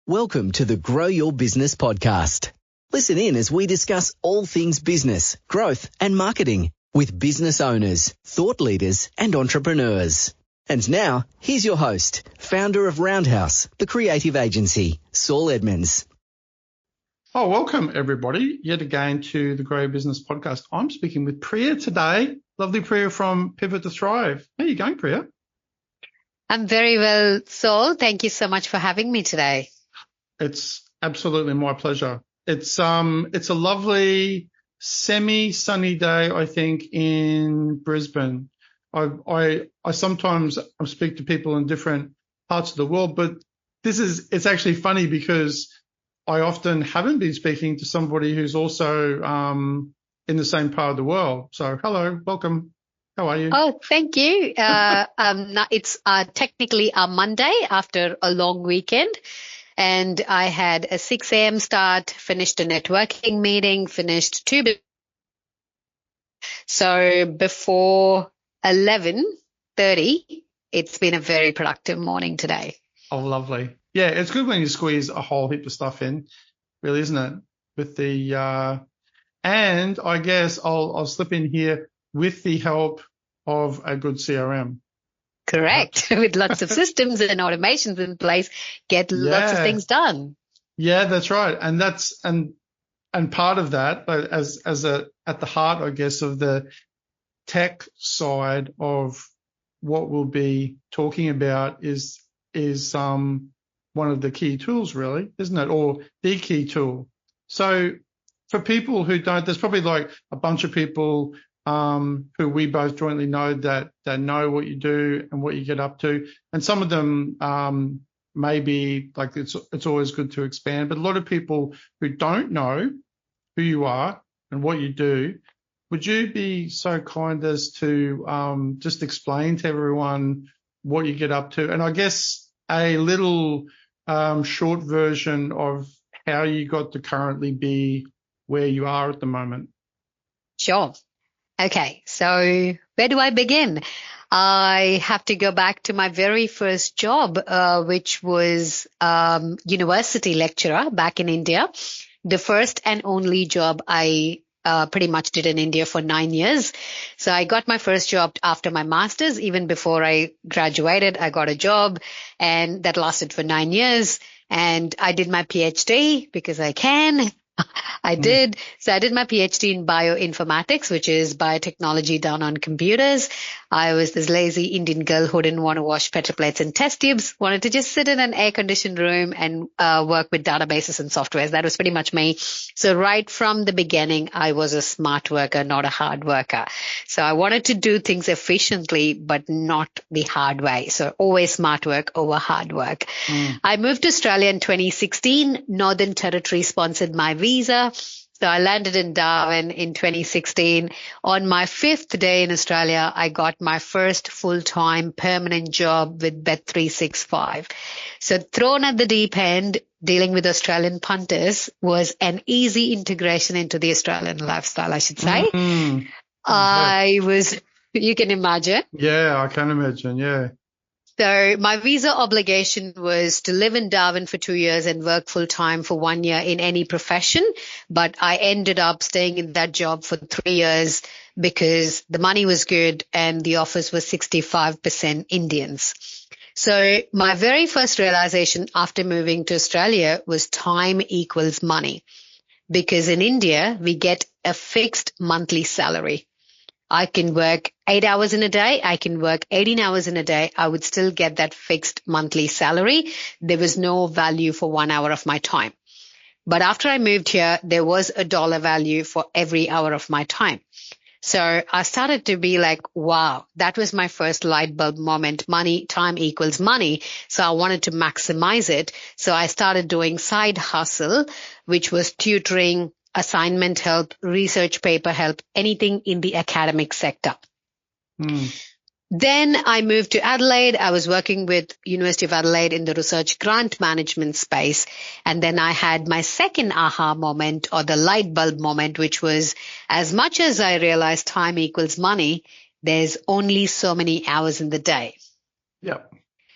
Welcome to the Grow Your Business podcast. Listen in as we discuss all things business, growth and marketing with business owners, thought leaders and entrepreneurs. And now, here's your host, founder of Roundhouse, the creative agency, Saul Edmonds. Oh, welcome everybody yet again to the Grow Your Business podcast. I'm speaking with Priya today. Lovely Priya from Pivot to Thrive. How are you going, Priya? I'm very well, Saul. Thank you so much for having me today. It's absolutely my pleasure. It's a lovely semi-sunny day, I think, in Brisbane. I sometimes speak to people in different parts of the world, but it's actually funny because I often haven't been speaking to somebody who's also in the same part of the world. So hello, welcome. How are you? Oh, thank you. It's technically a Monday after a long weekend. And I had a 6 a.m. start, finished a networking meeting, finished two. So before 11:30, it's been a very productive morning today. Oh, lovely. Yeah, it's good when you squeeze a whole heap of stuff in, really, isn't it? With the and I guess I'll slip in here with the help of a good CRM. Correct. With lots of systems and automations in place, get lots of things done. Yeah, that's right. And that's and part of that, as at the heart, I guess, of the tech side of what we'll be talking about is one of the key tools, really, isn't it? Or the key tool. So for people who don't, there's probably like a bunch of people who we both jointly know that know what you do and what you get up to. And some of them maybe like it's always good to expand, but a lot of people who don't know who you are and what you do, would you be so kind as to just explain to everyone what you get up to? And I guess a little short version of how you got to currently be where you are at the moment. Sure. Okay, so where do I begin? I have to go back to my very first job, which was university lecturer back in India. The first and only job I pretty much did in India for 9 years. So I got my first job after my master's. Even before I graduated, I got a job, and that lasted for 9 years. And I did my PhD because I can. I did. So I did my PhD in bioinformatics, which is biotechnology done on computers. I was this lazy Indian girl who didn't want to wash petri plates and test tubes, wanted to just sit in an air-conditioned room and work with databases and softwares. That was pretty much me. So right from the beginning, I was a smart worker, not a hard worker. So I wanted to do things efficiently, but not the hard way. So always smart work over hard work. I moved to Australia in 2016. Northern Territory sponsored my visa. So I landed in Darwin in 2016. On my 5th day in Australia, I got my first full-time permanent job with Bet365. So thrown at the deep end, dealing with Australian punters was an easy integration into the Australian lifestyle, I should say. You can imagine. Yeah, I can imagine. Yeah. So my visa obligation was to live in Darwin for 2 years and work full time for 1 year in any profession. But I ended up staying in that job for 3 years because the money was good and the office was 65% Indians. So my very first realization after moving to Australia was time equals money, because in India, we get a fixed monthly salary. I can work 8 hours in a day. I can work 18 hours in a day. I would still get that fixed monthly salary. There was no value for 1 hour of my time. But after I moved here, there was a dollar value for every hour of my time. So I started to be like, wow, that was my first light bulb moment. Money, time equals money. So I wanted to maximize it. So I started doing side hustle, which was tutoring, assignment help, research paper help, anything in the academic sector. Then I moved to Adelaide. I was working with University of Adelaide in the research grant management space. And then I had my second aha moment, or the light bulb moment, which was, as much as I realized time equals money, there's only so many hours in the day. Yep.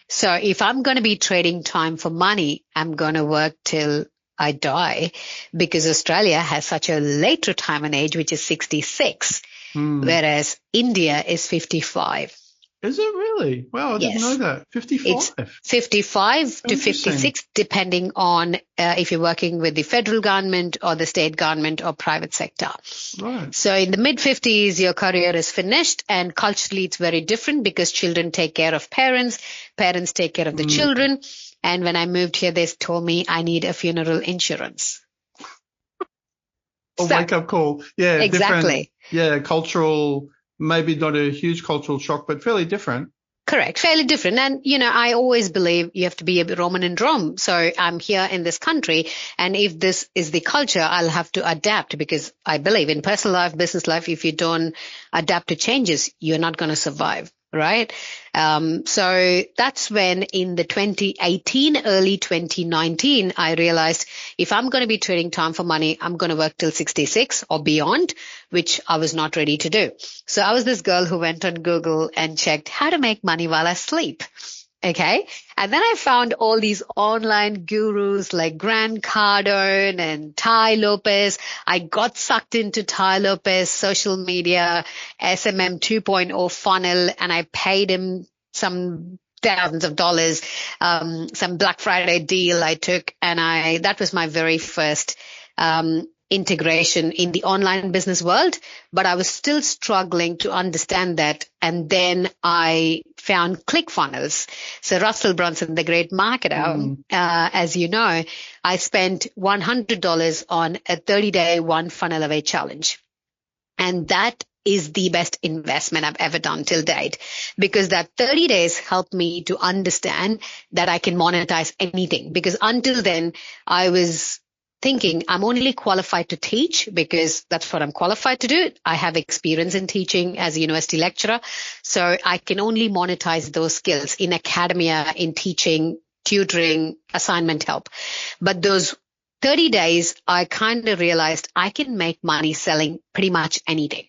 So if I'm going to be trading time for money, I'm going to work till I die, because Australia has such a late retirement age, which is 66, whereas India is 55. Is it really? Wow, I didn't know Yes. that. It's 55. 55 to Interesting. 56, depending on if you're working with the federal government or the state government or private sector. Right. So in the mid 50s, your career is finished, and culturally it's very different because children take care of parents, parents take care of the children. And when I moved here, they told me I need a funeral insurance. A wake-up call. Yeah, Exactly. different. Yeah, cultural, maybe not a huge cultural shock, but fairly different. Correct. Fairly different. And, I always believe you have to be a Roman in Rome. So I'm here in this country. And if this is the culture, I'll have to adapt, because I believe in personal life, business life, if you don't adapt to changes, you're not going to survive. Right. So that's when in the 2018, early 2019, I realized if I'm going to be trading time for money, I'm going to work till 66 or beyond, which I was not ready to do. So I was this girl who went on Google and checked how to make money while I sleep. Okay. And then I found all these online gurus like Grant Cardone and Ty Lopez. I got sucked into Ty Lopez social media, SMM 2.0 funnel, and I paid him some thousands of dollars, some Black Friday deal I took. And that was my very first, integration in the online business world, but I was still struggling to understand that. And then I found ClickFunnels. So Russell Brunson, the great marketer, as you know, I spent $100 on a 30-day one funnel away challenge. And that is the best investment I've ever done till date, because that 30 days helped me to understand that I can monetize anything. Because until then, I was thinking I'm only qualified to teach because that's what I'm qualified to do. I have experience in teaching as a university lecturer, so I can only monetize those skills in academia, in teaching, tutoring, assignment help. But those 30 days, I kind of realized I can make money selling pretty much anything.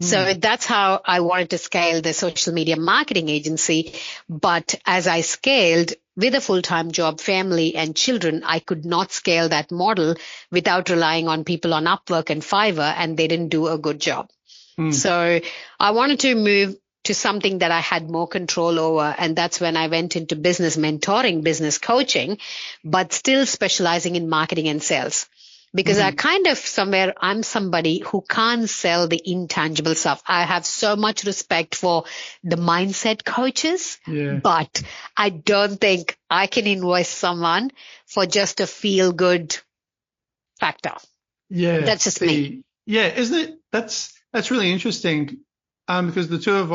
So that's how I wanted to scale the social media marketing agency. But as I scaled with a full-time job, family and children, I could not scale that model without relying on people on Upwork and Fiverr, and they didn't do a good job. So I wanted to move to something that I had more control over. And that's when I went into business mentoring, business coaching, but still specializing in marketing and sales. Because I kind of I'm somebody who can't sell the intangible stuff. I have so much respect for the mindset coaches, but I don't think I can invoice someone for just a feel good factor. Yeah. That's just me. Yeah. Isn't it? That's really interesting. Because the two of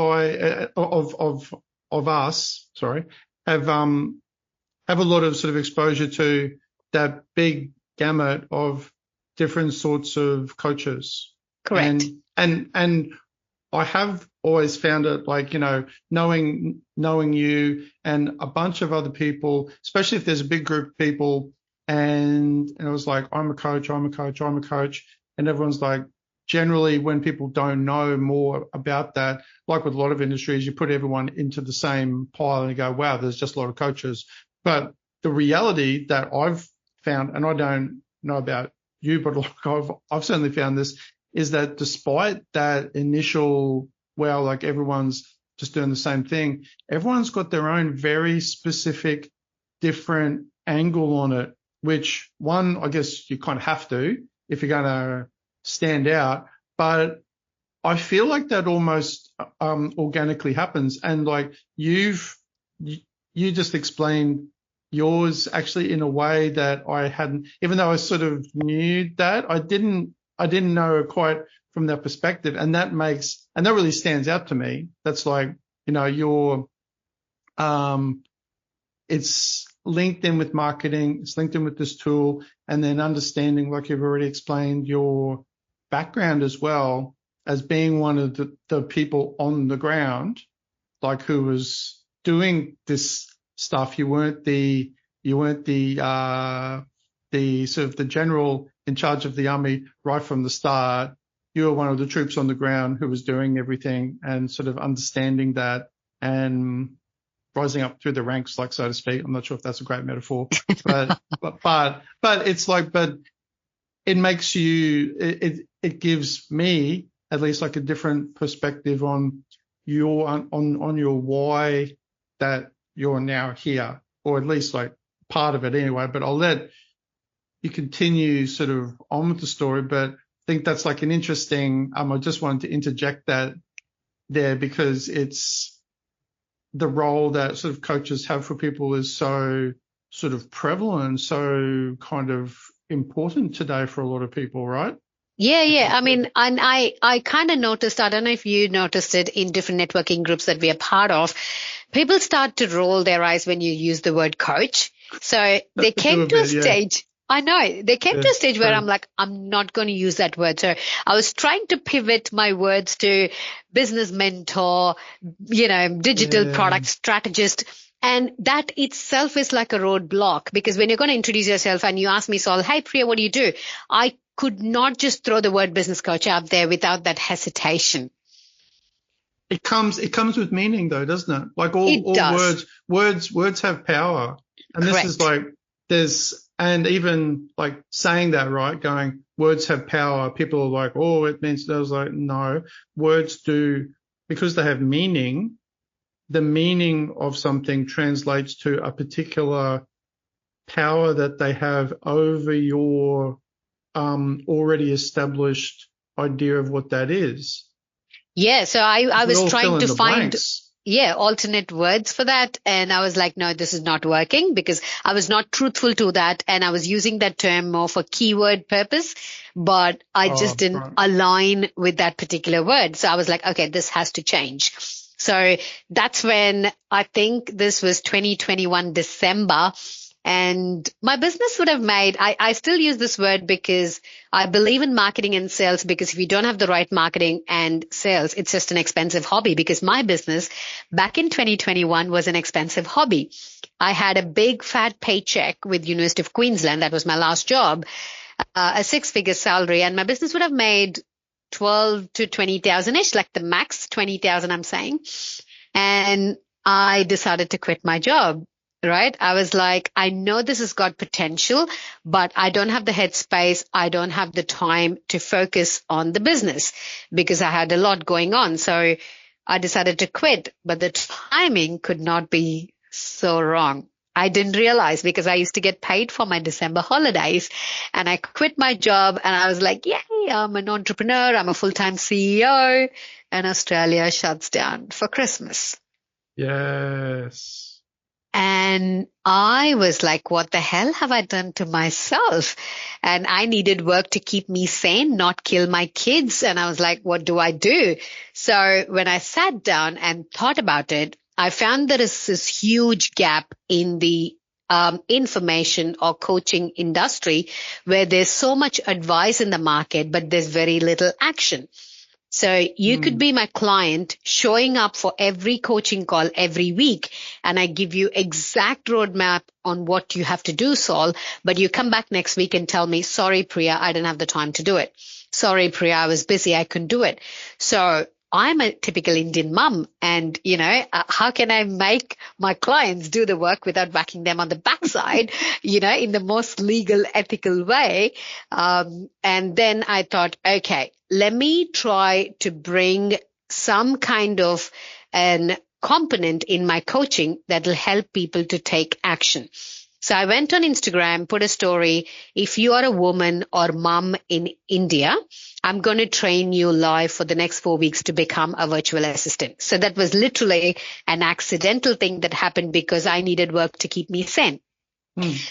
us, have a lot of sort of exposure to that big gamut of different sorts of coaches. Correct. And I have always found it like, knowing you and a bunch of other people, especially if there's a big group of people, and it was like, I'm a coach. And everyone's like, generally when people don't know more about that, like with a lot of industries, you put everyone into the same pile and you go, wow, there's just a lot of coaches. But the reality that I've found, and I don't know about you, but like I've certainly found this, is that despite that initial, well, like everyone's just doing the same thing, everyone's got their own very specific, different angle on it, which one, I guess you kind of have to if you're going to stand out. But I feel like that almost organically happens. And like you just explained yours actually in a way that I hadn't, even though I sort of knew that, I didn't know quite from that perspective. And that really stands out to me. That's like, it's linked in with marketing, it's linked in with this tool, and then understanding, like you've already explained, your background as well as being one of the people on the ground, like who was doing this stuff. You weren't the sort of the general in charge of the army right from the start. You were one of the troops on the ground who was doing everything and sort of understanding that. And rising up through the ranks, like, so to speak. I'm not sure if that's a great metaphor, but it's like, but it makes you, it gives me at least like a different perspective on on your why that you're now here, or at least like part of it anyway. But I'll let you continue sort of on with the story, but I think that's like an interesting, I just wanted to interject that there, because it's the role that sort of coaches have for people is so sort of prevalent, so kind of important today for a lot of people, right? Yeah. I mean, and I kind of noticed, I don't know if you noticed it in different networking groups that we are part of, people start to roll their eyes when you use the word coach. So they came to a stage. I know they came to a stage where I'm like, I'm not going to use that word. So I was trying to pivot my words to business mentor, digital product strategist. And that itself is like a roadblock, because when you're going to introduce yourself and you ask me, Saul, hey, Priya, what do you do? I could not just throw the word business coach out there without that hesitation. It comes with meaning though, doesn't it? Like all words have power. And Correct. This is like, and even like saying that, right? Going, words have power. People are like, oh, it means, I was like, no, words do, because they have meaning. The meaning of something translates to a particular power that they have over your already established idea of what that is. Yeah, so I was trying to find blanks. Alternate words for that. And I was like, no, this is not working, because I was not truthful to that. And I was using that term more for keyword purpose, but I just didn't align with that particular word. So I was like, okay, this has to change. So that's when, I think this was 2021 December, and my business would have made, I still use this word because I believe in marketing and sales, because if you don't have the right marketing and sales, it's just an expensive hobby. Because my business back in 2021 was an expensive hobby. I had a big fat paycheck with University of Queensland. That was my last job, a 6-figure salary, and my business would have made 12 to 20,000-ish, like the max 20,000, I'm saying. And I decided to quit my job. Right? I was like, I know this has got potential, but I don't have the headspace. I don't have the time to focus on the business, because I had a lot going on. So I decided to quit, but the timing could not be so wrong. I didn't realize, because I used to get paid for my December holidays, and I quit my job and I was like, yay, I'm an entrepreneur. I'm a full-time CEO, and Australia shuts down for Christmas. Yes. And I was like, what the hell have I done to myself? And I needed work to keep me sane, not kill my kids. And I was like, what do I do? So when I sat down and thought about it, I found there is this huge gap in the information or coaching industry, where there's so much advice in the market, but there's very little action. So you could be my client, showing up for every coaching call every week, and I give you exact roadmap on what you have to do, Saul, but you come back next week and tell me, sorry, Priya, I didn't have the time to do it. Sorry, Priya, I was busy. I couldn't do it. So I'm a typical Indian mum, and, how can I make my clients do the work without whacking them on the backside, in the most legal, ethical way? And then I thought, okay, let me try to bring some kind of an component in my coaching that will help people to take action. So I went on Instagram, put a story. If you are a woman or mom in India, I'm going to train you live for the next 4 weeks to become a virtual assistant. So that was literally an accidental thing that happened because I needed work to keep me sane.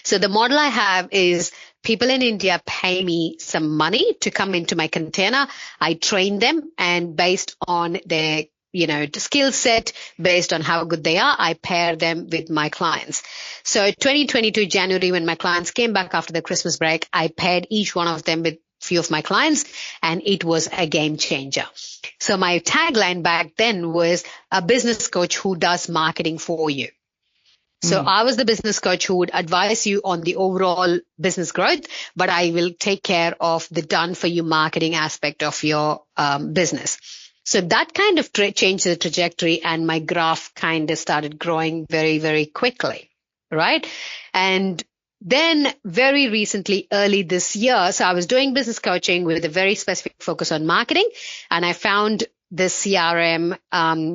So the model I have is people in India pay me some money to come into my container. I train them, and based on their skill set, based on how good they are, I pair them with my clients. So 2022 January, when my clients came back after the Christmas break, I paired each one of them with few of my clients, and it was a game changer. So my tagline back then was a business coach who does marketing for you. So I was the business coach who would advise you on the overall business growth, but I will take care of the done for you marketing aspect of your business. So that kind of changed the trajectory, and my graph kind of started growing very, very quickly, right? And then very recently, early this year, so I was doing business coaching with a very specific focus on marketing, and I found the CRM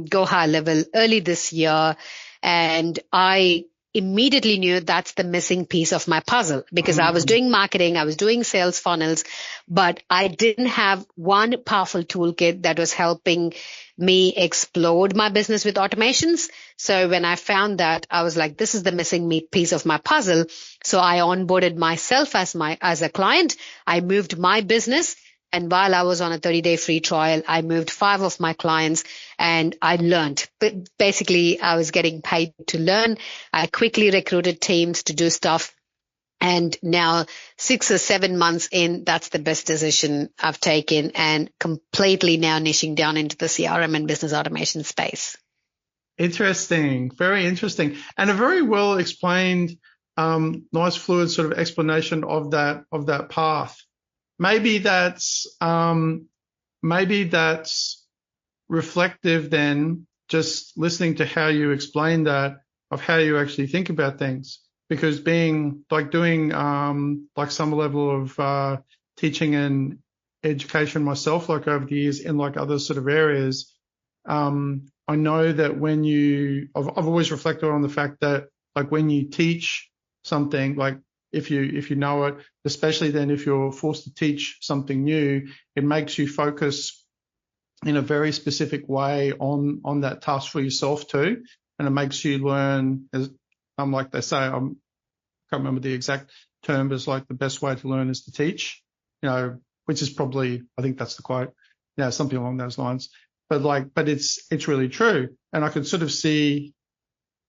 Go High Level early this year, and I immediately knew that's the missing piece of my puzzle, because I was doing marketing, I was doing sales funnels, but I didn't have one powerful toolkit that was helping me explode my business with automations. So when I found that, I was like, this is the missing piece of my puzzle. So I onboarded myself as a client. I moved my business. And while I was on a 30-day free trial, I moved 5 of my clients and I learned. But basically, I was getting paid to learn. I quickly recruited teams to do stuff. And now 6 or 7 months in, that's the best decision I've taken, and completely now niching down into the CRM and business automation space. Interesting. Very interesting. And a very well explained, nice fluid sort of explanation of that path. Maybe that's reflective then, just listening to how you explain that, of how you actually think about things. Because doing like some level of teaching and education myself, like over the years in like other sort of areas, I know that I've always reflected on the fact that like when you teach something, like if you know it, especially then if you're forced to teach something new, it makes you focus in a very specific way on that task for yourself too. And it makes you learn, as like they say, I can't remember the exact term, but it's like the best way to learn is to teach, which is probably, I think that's the quote, something along those lines. But it's really true. And I could sort of see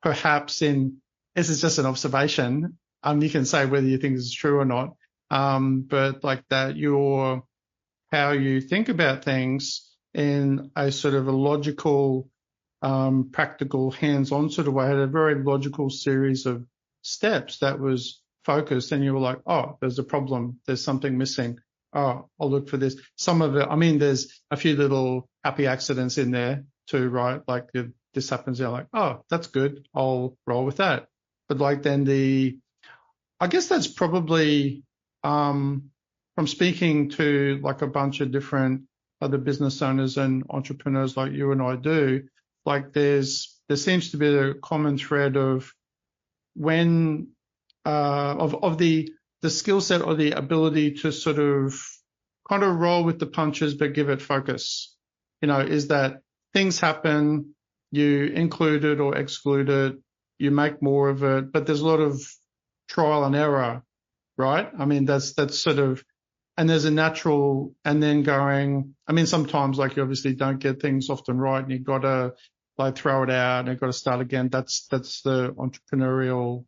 perhaps this is just an observation. You can say whether you think this is true or not. But like that, how you think about things in a sort of a logical, practical, hands-on sort of way, had a very logical series of steps that was focused, and you were like, oh, there's a problem. There's something missing. Oh, I'll look for this. Some of it, there's a few little happy accidents in there too, right? Like this happens, you're like, oh, that's good. I'll roll with that. But like then I guess that's probably, from speaking to like a bunch of different other business owners and entrepreneurs like you and I do, like there seems to be a common thread of when, of the skill set or the ability to sort of kind of roll with the punches, but give it focus, is that things happen, you include it or exclude it, you make more of it, but there's a lot of trial and error, right? That's sort of, and there's a natural, and then going, sometimes like you obviously don't get things often right and you've got to like throw it out and you've got to start again. That's the entrepreneurial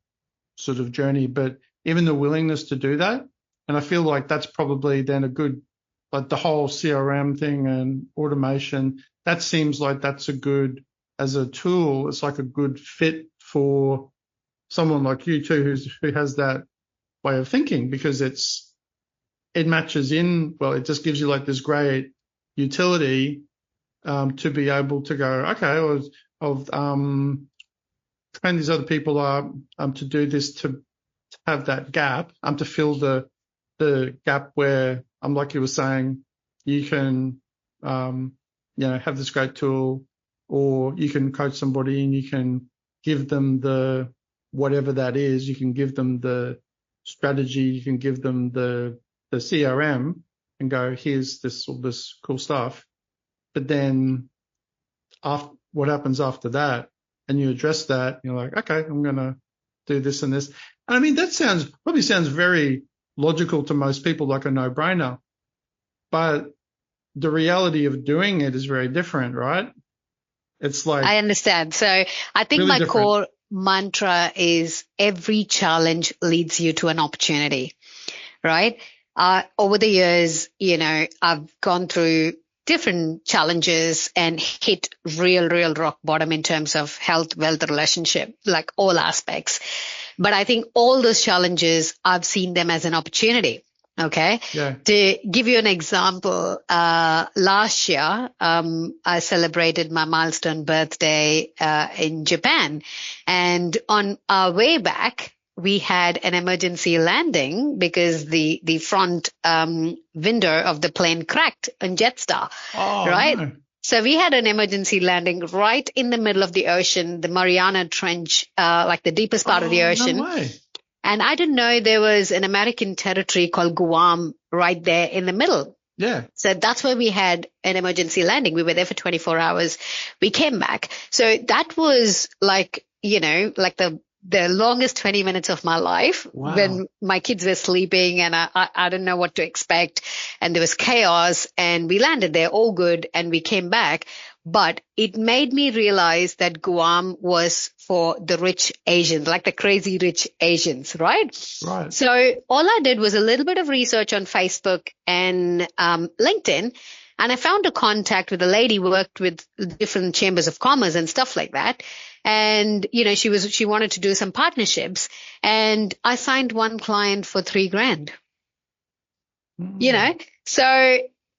sort of journey, but even the willingness to do that. And I feel like that's probably then a good, like the whole CRM thing and automation, that seems like that's a good, as a tool, it's like a good fit for someone like you too, who has that way of thinking, because it matches in, well, it just gives you like this great utility, to be able to go, okay, I'll train these other people to do this, to have that gap, to fill the gap where, like you were saying, you can, have this great tool, or you can coach somebody and you can give them the, whatever that is, you can give them the strategy, you can give them the CRM and go, here's this cool stuff. But then what happens after that? And you address that, you're like, okay, I'm going to do this and this. And that probably sounds very logical to most people, like a no-brainer. But the reality of doing it is very different, right? It's like, I understand. So I think really my different. core mantra is every challenge leads you to an opportunity, right? Over the years, I've gone through different challenges and hit real rock bottom in terms of health, wealth, relationship, like all aspects. But I think all those challenges, I've seen them as an opportunity. Okay. Yeah. To give you an example, last year, I celebrated my milestone birthday, in Japan. And on our way back, we had an emergency landing because the front, window of the plane cracked on Jetstar. Oh, Right. no. So we had an emergency landing right in the middle of the ocean, the Mariana Trench, like the deepest part of the ocean. No way. And I didn't know there was an American territory called Guam right there in the middle. Yeah. So that's where we had an emergency landing. We were there for 24 hours. We came back. So that was like, like the longest 20 minutes of my life. Wow. When my kids were sleeping and I didn't know what to expect, and there was chaos, and we landed there all good and we came back. But it made me realize that Guam was for the rich Asians, like the crazy rich Asians, right? Right. So all I did was a little bit of research on Facebook and LinkedIn, and I found a contact with a lady who worked with different chambers of commerce and stuff like that. And, she wanted to do some partnerships, and I signed one client for $3,000. So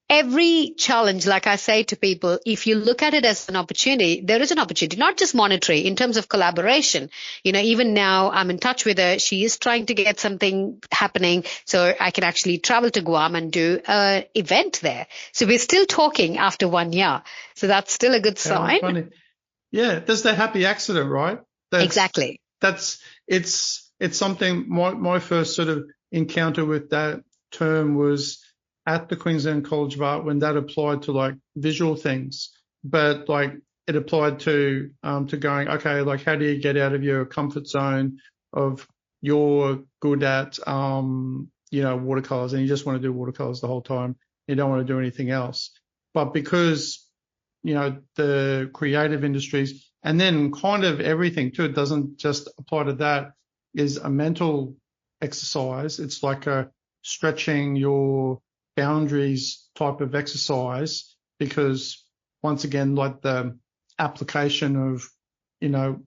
every challenge, like I say to people, if you look at it as an opportunity, there is an opportunity, not just monetary, in terms of collaboration. Even now I'm in touch with her. She is trying to get something happening so I can actually travel to Guam and do an event there. So we're still talking after 1 year. So that's still a good sign. Funny. Yeah. There's the happy accident, right? Exactly. It's something, my first sort of encounter with that term was at the Queensland College of Art, when that applied to like visual things, but like it applied to going, okay, like how do you get out of your comfort zone of you're good at, watercolors, and you just want to do watercolors the whole time. You don't want to do anything else. But because, the creative industries, and then kind of everything too, it doesn't just apply to that, is a mental exercise. It's like a stretching your boundaries type of exercise, because once again, like the application of,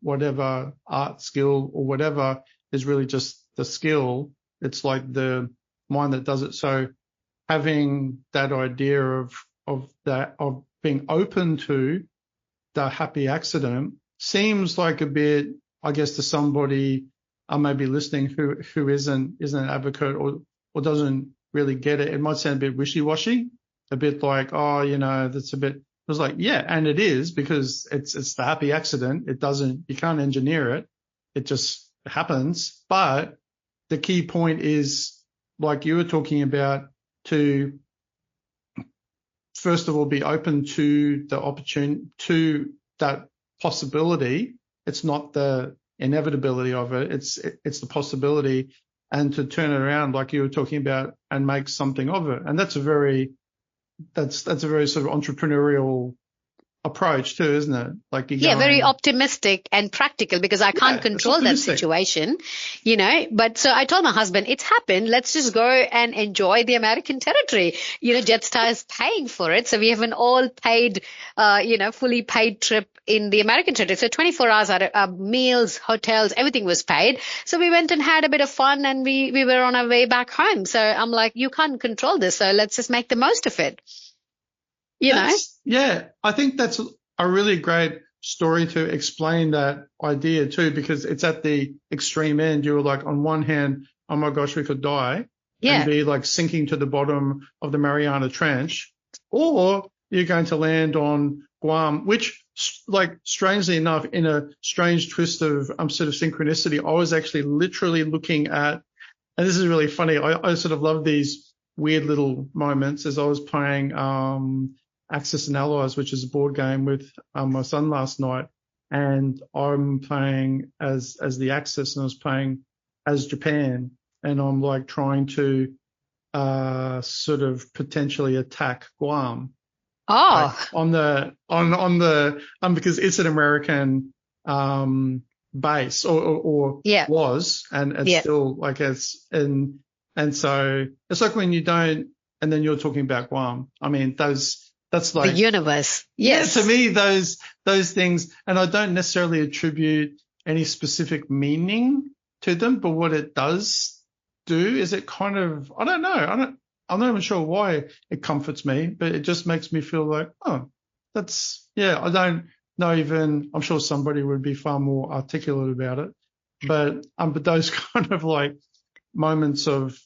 whatever art skill or whatever is really just the skill. It's like the mind that does it. So having that idea of being open to the happy accident seems like a bit, I guess, to somebody maybe listening who isn't an advocate or doesn't really get it. It might sound a bit wishy-washy, a bit like, that's a bit. It was like, yeah, and it is, because it's the happy accident. You can't engineer it. It just happens. But the key point is, like you were talking about, to first of all be open to the opportunity, to that possibility. It's not the inevitability of it. It's the possibility, and to turn it around, like you were talking about, and make something of it. And that's a very sort of entrepreneurial approach too, isn't it? Like very optimistic and practical, because I can't control that situation, But so I told my husband, it's happened. Let's just go and enjoy the American territory. Jetstar is paying for it. So we have an all paid, fully paid trip in the American territory. So 24 hours out, meals, hotels, everything was paid. So we went and had a bit of fun, and we were on our way back home. So I'm like, you can't control this. So let's just make the most of it. Yeah, I think that's a really great story to explain that idea too, because it's at the extreme end. You were like, on one hand, oh my gosh, we could die, and be like sinking to the bottom of the Mariana Trench, or you're going to land on Guam, which, like, strangely enough, in a strange twist of sort of synchronicity, I was actually literally looking at, and this is really funny, I sort of love these weird little moments, as I was playing Axis and Allies, which is a board game, with my son last night, and I'm playing as the Axis, and I was playing as Japan, and I'm like trying to sort of potentially attack Guam. Oh, Like because it's an American base, or was, and it's still like and so it's like when you don't, and then you're talking about Guam. I mean, that's like the universe. Yes. Yeah, to me, those things, and I don't necessarily attribute any specific meaning to them, but what it does do is it kind of, I don't know. I'm not even sure why it comforts me, but it just makes me feel like, oh, I don't know even, I'm sure somebody would be far more articulate about it. But those kind of like moments of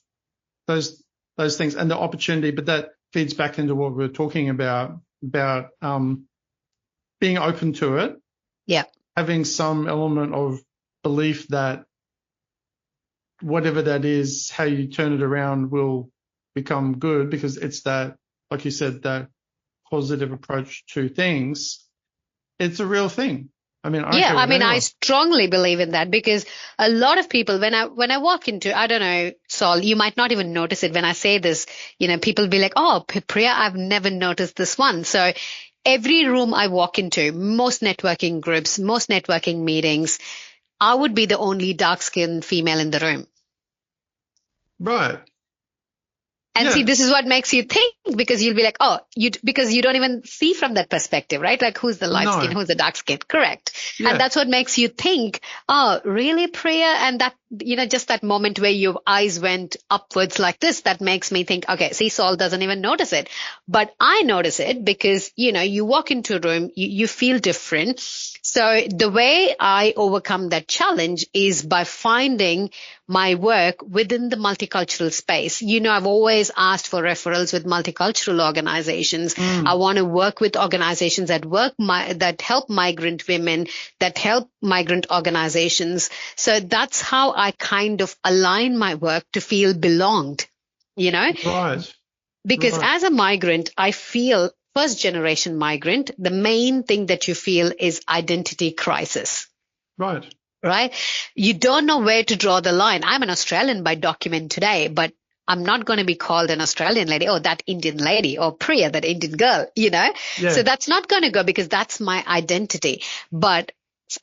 those things and the opportunity, but that feeds back into what we were talking about being open to it. Yeah. Having some element of belief that whatever that is, how you turn it around will become good, because it's that, like you said, that positive approach to things. It's a real thing. I mean, I strongly believe in that, because a lot of people, when I walk into, I don't know, Saul, you might not even notice it when I say this, people be like, oh, Priya, I've never noticed this one. So every room I walk into, most networking groups, most networking meetings, I would be the only dark-skinned female in the room. Right. And see, this is what makes you think, because you'll be like, oh, because you don't even see from that perspective, right? Like, who's the light skin, who's the dark skin? Correct. Yeah. And that's what makes you think, oh, really, Priya? And that, just that moment where your eyes went upwards like this, that makes me think, okay, see, Saul doesn't even notice it. But I notice it because, you walk into a room, you feel different. So the way I overcome that challenge is by finding my work within the multicultural space. I've always asked for referrals with multicultural organizations. I want to work with organizations that help migrant women, that help migrant organizations. So that's how I kind of align my work to feel belonged, Right. Because as a migrant, I feel, first generation migrant, the main thing that you feel is identity crisis. Right. Right? You don't know where to draw the line. I'm an Australian by document today, but I'm not going to be called an Australian lady, or that Indian lady, or Priya, that Indian girl, Yeah. So that's not going to go, because that's my identity. But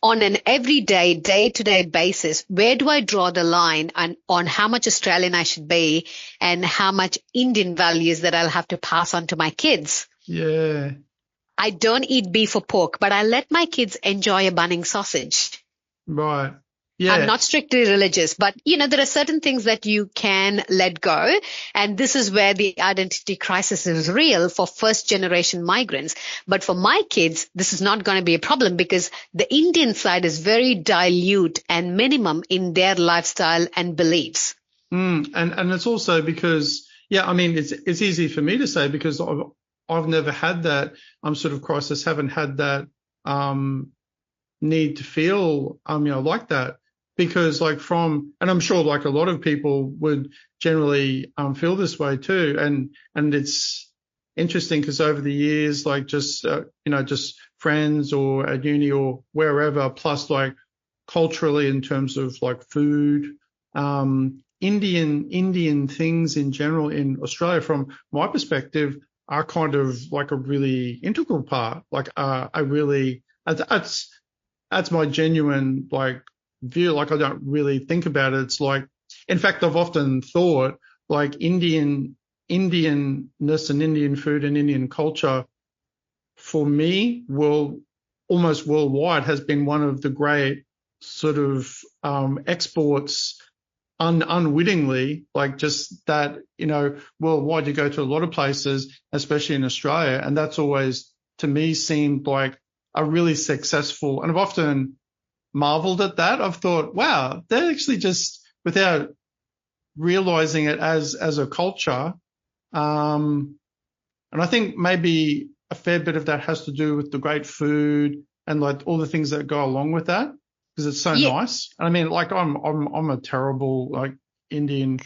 on an everyday, day-to-day basis, where do I draw the line on how much Australian I should be and how much Indian values that I'll have to pass on to my kids? Yeah. I don't eat beef or pork, but I let my kids enjoy a Bunnings sausage. Right. Yeah. I'm not strictly religious, but there are certain things that you can let go. And this is where the identity crisis is real for first generation migrants. But for my kids, this is not going to be a problem, because the Indian side is very dilute and minimum in their lifestyle and beliefs. And it's also because, it's easy for me to say, because I've never had that sort of crisis, haven't had that need to feel like that, because and I'm sure like a lot of people would generally feel this way too, and it's interesting because over the years, like just friends or at uni or wherever, plus like culturally in terms of like food, Indian things in general in Australia, from my perspective, are kind of like a really integral part. Like that's my genuine like view. Like I don't really think about it. It's like, in fact, I've often thought like Indianness and Indian food and Indian culture for me almost worldwide has been one of the great sort of exports unwittingly, like just that, worldwide. You go to a lot of places, especially in Australia, and that's always to me seemed like a really successful, and I've often marveled at that. I've thought, wow, they're actually just, without realizing it as a culture. And I think maybe a fair bit of that has to do with the great food and like all the things that go along with that, because it's so nice. I mean, like I'm a terrible like Indian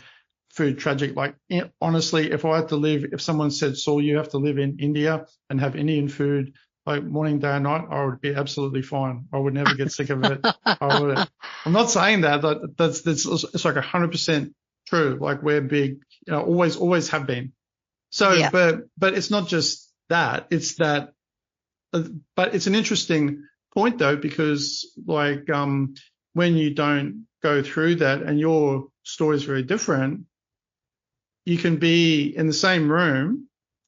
food tragic. Like honestly, if someone said, Saul, you have to live in India and have Indian food like morning, day and night, I would be absolutely fine. I would never get sick of it. I'm not saying that, but it's like 100% true. Like we're big, always have been. So, but it's not just that, it's that, but it's an interesting point though, because like, when you don't go through that and your story is very different, you can be in the same room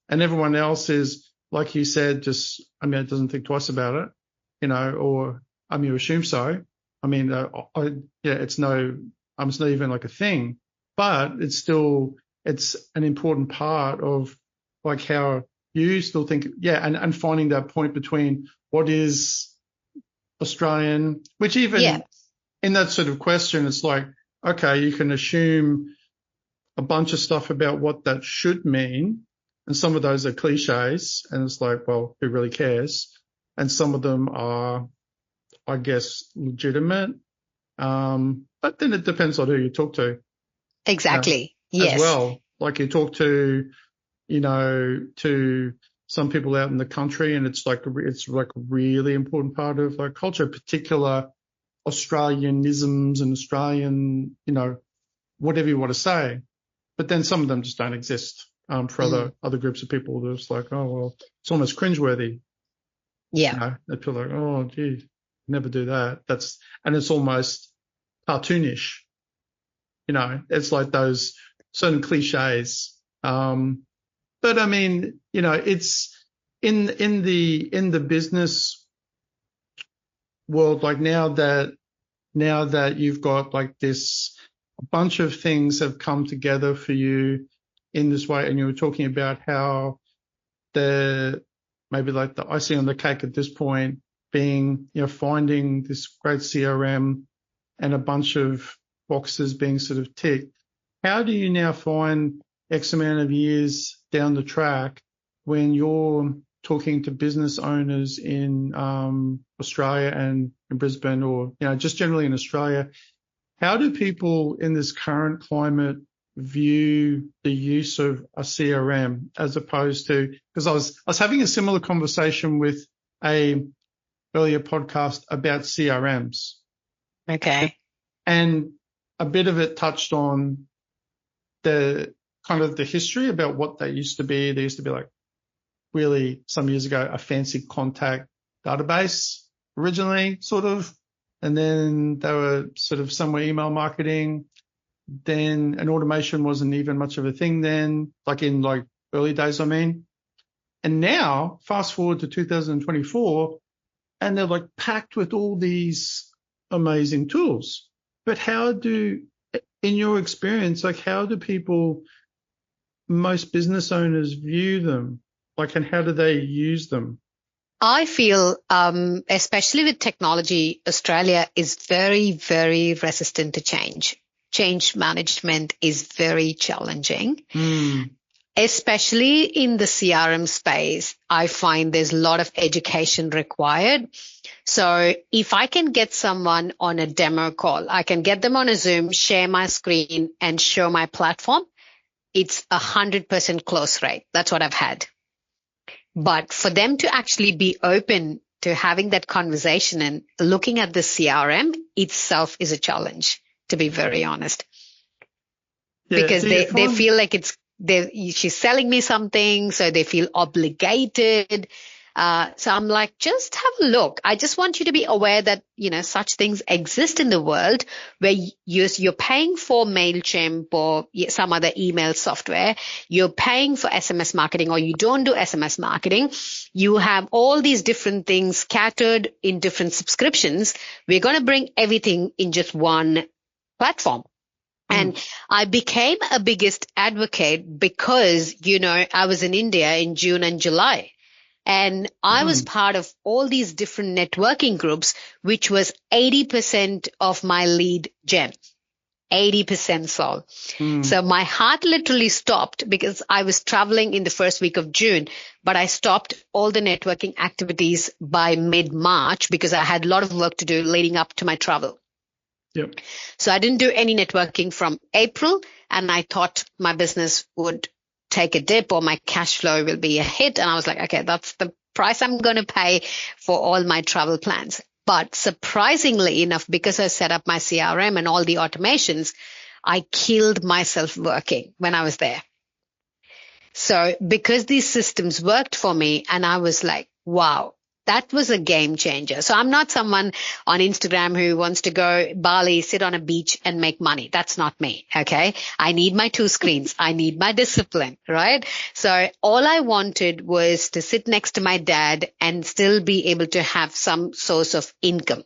and everyone else is, like you said, just, it doesn't think twice about it, or, you assume so. It's not even like a thing. but it's an important part of like how you still think, and finding that point between what is Australian, which even in that sort of question, it's like, okay, you can assume a bunch of stuff about what that should mean. And some of those are cliches. And it's like, well, who really cares? And some of them are, I guess, legitimate. But then it depends on who you talk to. Exactly. Yes. As well. Like you talk to, to some people out in the country, and it's like a really important part of like culture, particular Australianisms and Australian, whatever you want to say. But then some of them just don't exist for other groups of people. They're just like, oh, well, it's almost cringeworthy. Yeah. They feel like, oh, gee, never do that. And it's almost cartoonish. It's like those certain cliches. But I mean, it's in the business world, like now that you've got like this, a bunch of things have come together for you in this way. And you were talking about how maybe like the icing on the cake at this point being, finding this great CRM and a bunch of boxes being sort of ticked. How do you now find X amount of years down the track when you're talking to business owners in Australia and in Brisbane, or just generally in Australia? How do people in this current climate view the use of a CRM as opposed to, because I was having a similar conversation with a earlier podcast about CRMs. Okay. And a bit of it touched on the kind of the history about what they used to be. They used to be like really some years ago, a fancy contact database originally, sort of. And then they were sort of somewhere email marketing. Then, and automation wasn't even much of a thing then, like in like early days, I mean. And now, fast forward to 2024, and they're like packed with all these amazing tools. But in your experience, like how do most business owners view them? Like, and how do they use them? I feel, especially with technology, Australia is very, very resistant to change. Change management is very challenging. Especially in the CRM space. I find there's a lot of education required. So if I can get someone on a demo call, I can get them on a Zoom, share my screen and show my platform. It's 100% close rate. That's what I've had. But for them to actually be open to having that conversation and looking at the CRM itself is a challenge, to be very honest. Yeah, because they feel like she's selling me something, so they feel obligated. So I'm like, just have a look. I just want you to be aware that, such things exist in the world where you're paying for MailChimp or some other email software. You're paying for SMS marketing, or you don't do SMS marketing. You have all these different things scattered in different subscriptions. We're going to bring everything in just one platform. And I became a biggest advocate because, I was in India in June and July. And I was part of all these different networking groups, which was 80% of my lead gen. 80%, Saul. So my heart literally stopped because I was traveling in the first week of June, but I stopped all the networking activities by mid-March because I had a lot of work to do leading up to my travel. Yep. So I didn't do any networking from April, and I thought my business would take a dip or my cash flow will be a hit. And I was like, okay, that's the price I'm going to pay for all my travel plans. But surprisingly enough, because I set up my CRM and all the automations, I killed myself working when I was there. So because these systems worked for me, and I was like, wow, that was a game changer. So I'm not someone on Instagram who wants to go Bali, sit on a beach and make money. That's not me. Okay. I need my 2 screens. I need my discipline, right? So all I wanted was to sit next to my dad and still be able to have some source of income.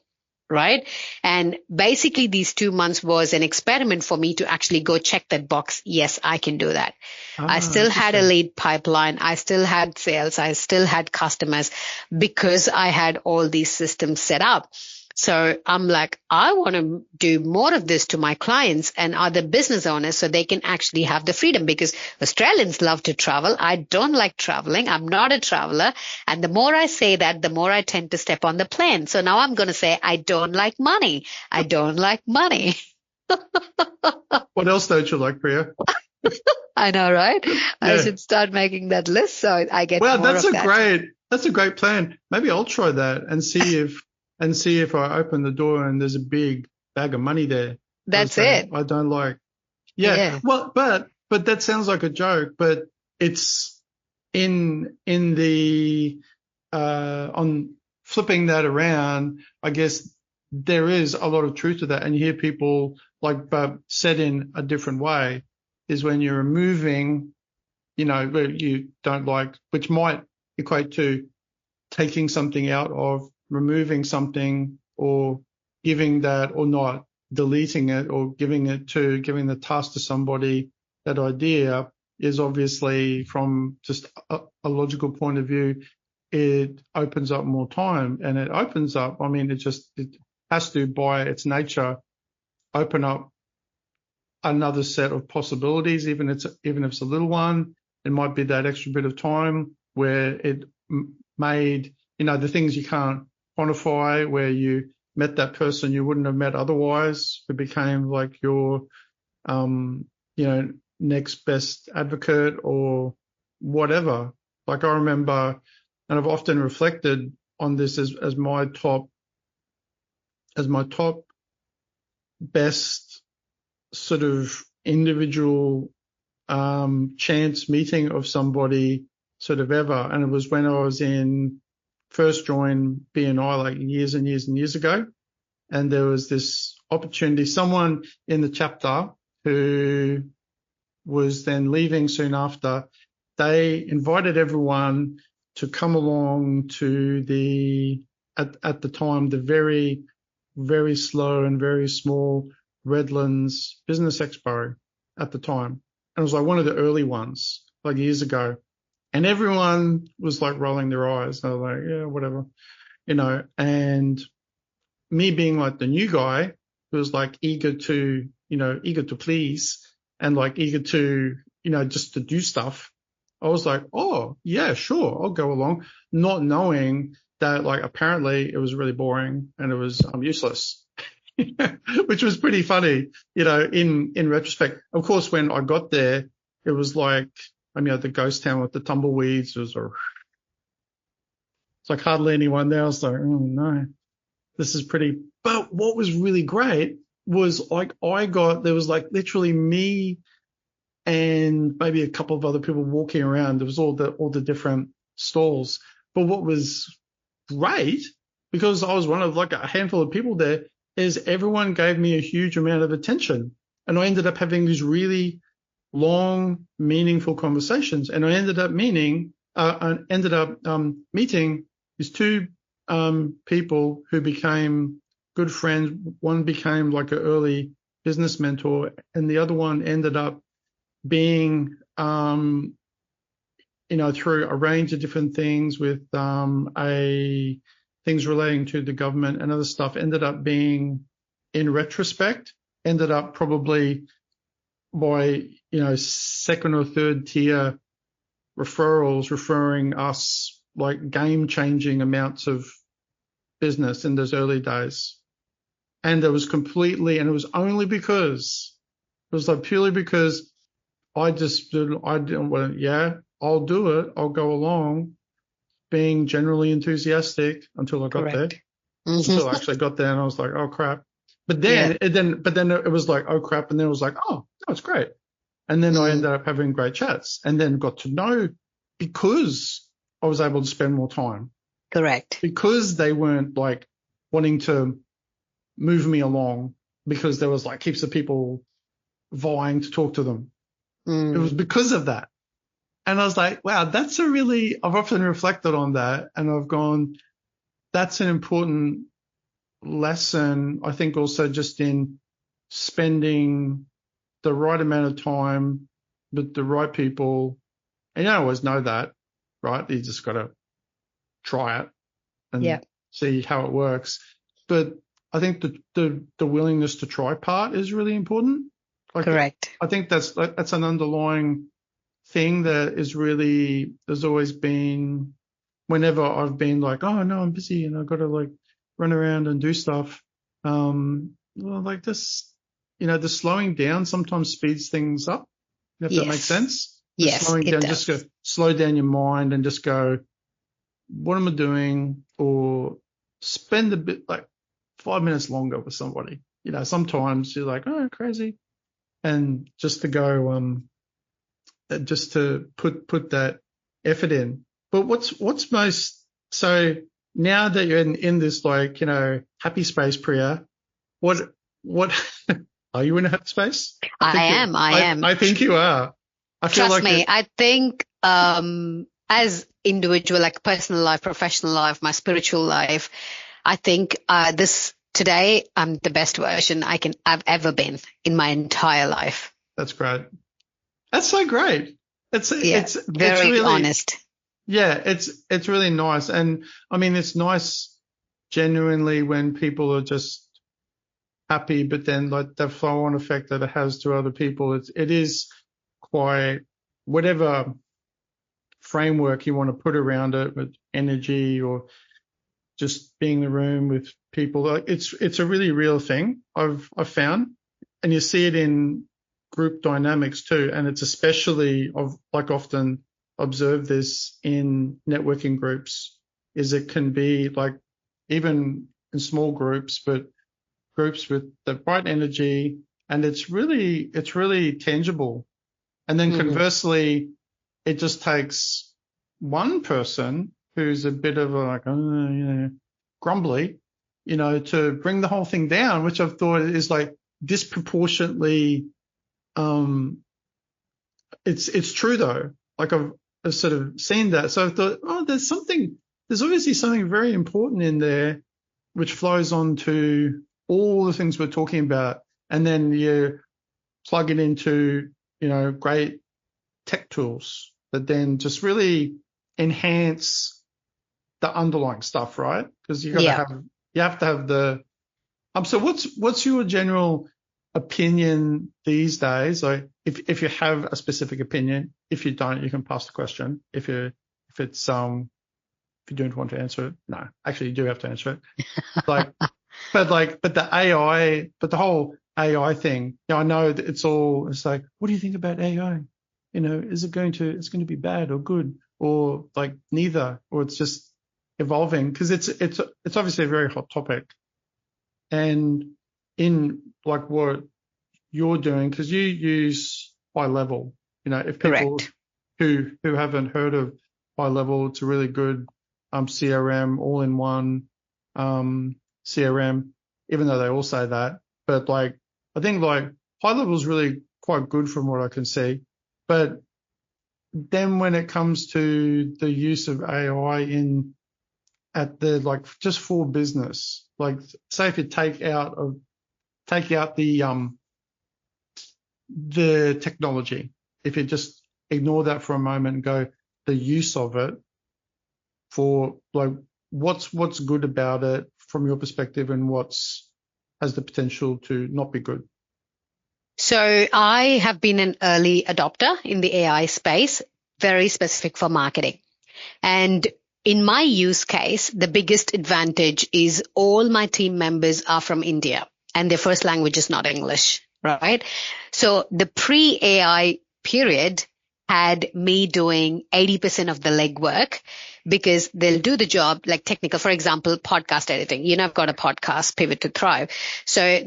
right? And basically these 2 months was an experiment for me to actually go check that box. Yes, I can do that. I still had a lead pipeline. I still had sales. I still had customers because I had all these systems set up. So I'm like, I want to do more of this to my clients and other business owners so they can actually have the freedom, because Australians love to travel. I don't like traveling. I'm not a traveler. And the more I say that, the more I tend to step on the plane. So now I'm going to say, I don't like money. I don't like money. What else don't you like, Priya? I know, right? Yeah. I should start making that list so I get Well, more of that. that's a great plan. Maybe I'll try that and see if I open the door and there's a big bag of money there. That's it. I don't like. Yeah. Yeah. Well, but that sounds like a joke, but it's in the on flipping that around, I guess there is a lot of truth to that. And you hear people like, but said in a different way, is when you're removing, where you don't like, which might equate to taking something out of, removing something, or giving that, or not deleting it, or giving the task to somebody. That idea is obviously, from just a logical point of view, it opens up more time, and it opens up, it has to, by its nature, open up another set of possibilities, even if it's a little one. It might be that extra bit of time where it made, the things you can't quantify, where you met that person you wouldn't have met otherwise, who became like your, next best advocate or whatever. Like, I remember, and I've often reflected on this as my top best sort of individual chance meeting of somebody sort of ever. And it was when I was first joined BNI, like years and years and years ago. And there was this opportunity, someone in the chapter who was then leaving soon after, they invited everyone to come along to at the time, the very, very slow and very small Redlands Business Expo at the time. And it was like one of the early ones, like years ago. And everyone was like rolling their eyes. They were like, yeah, whatever, and me being like the new guy who was like eager to please, and like eager to, just to do stuff. I was like, oh yeah, sure, I'll go along, not knowing that like apparently it was really boring and it was useless, which was pretty funny, in retrospect. Of course, when I got there, it was like, the ghost town with the tumbleweeds. It's like hardly anyone there. I was like, oh no, this is pretty. But what was really great was like there was like literally me and maybe a couple of other people walking around. There was all the different stalls. But what was great, because I was one of like a handful of people there, is everyone gave me a huge amount of attention. And I ended up having these really long, meaningful conversations. And I ended up meeting these two people who became good friends. One became like an early business mentor, and the other one ended up being, through a range of different things with things relating to the government and other stuff, ended up being, in retrospect, ended up probably by, second or third tier referrals, referring us like game-changing amounts of business in those early days. And it was only because, it was like purely because I didn't want to, yeah, I'll do it, I'll go along, being generally enthusiastic until I got there. Until I actually got there, and I was like, oh crap. But then it was like, oh crap. And then it was like, oh, no, it's great. And then I ended up having great chats, and then got to know, because I was able to spend more time. Correct. Because they weren't like wanting to move me along, because there was like heaps of people vying to talk to them. It was because of that. And I was like, wow, I've often reflected on that, and I've gone, that's an important lesson, I think, also just in spending the right amount of time with the right people. And you don't always know that, right? You just got to try it and see how it works. But I think the willingness to try part is really important. Like, Correct. I think that's an underlying thing that is really, there's always been, whenever I've been like, oh no, I'm busy and I've got to like run around and do stuff. Well, like this, the slowing down sometimes speeds things up. If that makes sense. Yes, slowing it down, does. just go slow down your mind and just go, what am I doing? Or spend a bit, like 5 minutes longer with somebody. Sometimes you're like, oh, crazy. And just to go, just to put that effort in. But what's most, so now that you're in this, like, happy space, Priya, what are you in a happy space? I am. I think you are. I feel Trust like me, I think as individual, like personal life, professional life, my spiritual life, I think today I'm the best version I've ever been in my entire life. That's great. That's so great. It's very really honest. Yeah, it's really nice. And I mean, it's nice genuinely when people are just happy, but then like the flow on effect that it has to other people, it is quite, whatever framework you want to put around it, with energy or just being in the room with people, like it's a really real thing I've found. And you see it in group dynamics too. And it's especially often observe this in networking groups, is it can be like, even in small groups, but groups with the bright energy, and it's really tangible. And then conversely, it just takes one person who's a bit of a like, grumbly, to bring the whole thing down, which I've thought is like disproportionately, it's true though. Like I've sort of seen that. So I thought, there's obviously something very important in there, which flows on to all the things we're talking about. And then you plug it into, great tech tools that then just really enhance the underlying stuff, right? Because you have to have the, so what's your general opinion these days? Like if you have a specific opinion, if you don't, you can pass the question. If you don't want to answer it, no, actually you do have to answer it. But the whole AI thing, I know that it's like, what do you think about AI? Is it going to be bad or good, or like neither, or it's just evolving? Because it's obviously a very hot topic. And in like what you're doing, because you use high level, if people who haven't heard of high level, it's a really good CRM, all in one CRM, even though they all say that. But like, I think like high level is really quite good from what I can see. But then when it comes to the use of AI at the, like, just for business, like say if you take out the technology, if you just ignore that for a moment and go the use of it, for like what's good about it from your perspective, and has the potential to not be good? So I have been an early adopter in the AI space, very specific for marketing. And in my use case, the biggest advantage is all my team members are from India and their first language is not English, right? So the pre-AI period had me doing 80% of the legwork, because they'll do the job like technical, for example, podcast editing. I've got a podcast, Pivot to Thrive. So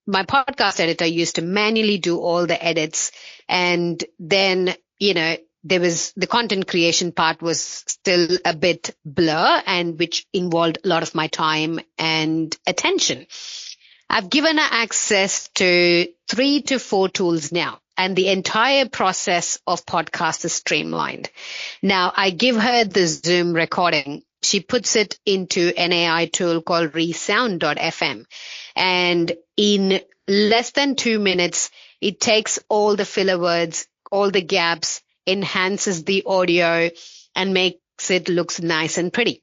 my podcast editor used to manually do all the edits. And then, there was the content creation part was still a bit blur, and which involved a lot of my time and attention. I've given her access to 3 to 4 tools now, and the entire process of podcast is streamlined. Now I give her the Zoom recording she puts it into an AI tool called resound.fm. And in less than 2 minutes, it takes all the filler words, all the gaps, enhances the audio, and makes it look nice and pretty.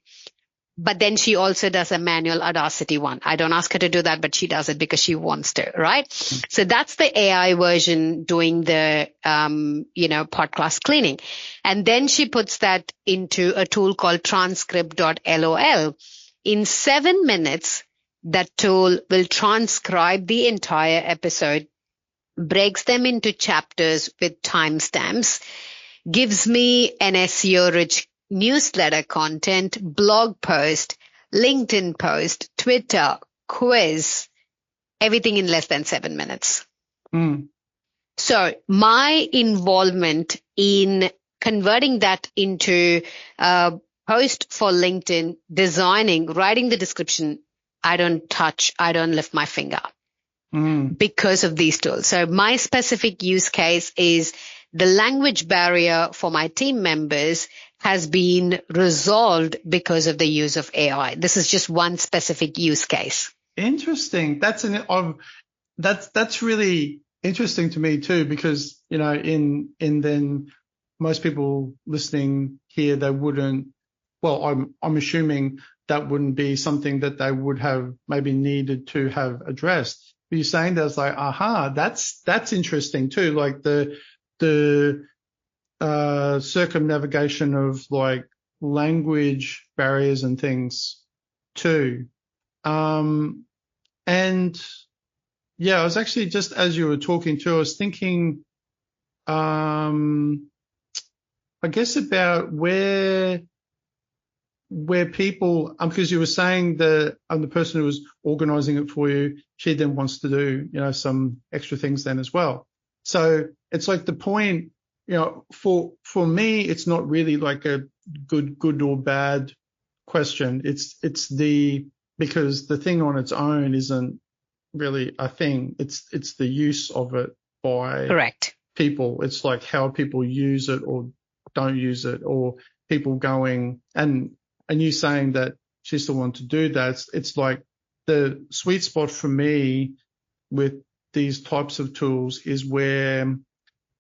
But then she also does a manual Audacity one. I don't ask her to do that, but she does it because she wants to, right? So that's the AI version doing the, podcast cleaning. And then she puts that into a tool called transcript.lol. In 7 minutes, that tool will transcribe the entire episode, breaks them into chapters with timestamps, gives me an SEO-rich newsletter content, blog post, LinkedIn post, Twitter, quiz, everything in less than 7 minutes. So my involvement in converting that into a post for LinkedIn, designing, writing the description, I don't lift my finger because of these tools. So my specific use case is the language barrier for my team members has been resolved because of the use of AI. This is just one specific use case. Interesting. That's really interesting to me too, because, in then most people listening here, they wouldn't, well, I'm assuming that wouldn't be something that they would have maybe needed to have addressed. But you're saying that's like, that's interesting too. Like the circumnavigation of like language barriers and things too. And yeah, I was actually just as you were talking too, I was thinking, I guess about where people, because you were saying the person who was organizing it for you, she then wants to do, some extra things then as well. So it's like the point, for me, it's not really like a good or bad question. It's because the thing on its own isn't really a thing. It's the use of it by Correct. people. It's like how people use it or don't use it, or people going and you saying that she still wants to do that. It's like the sweet spot for me with these types of tools is where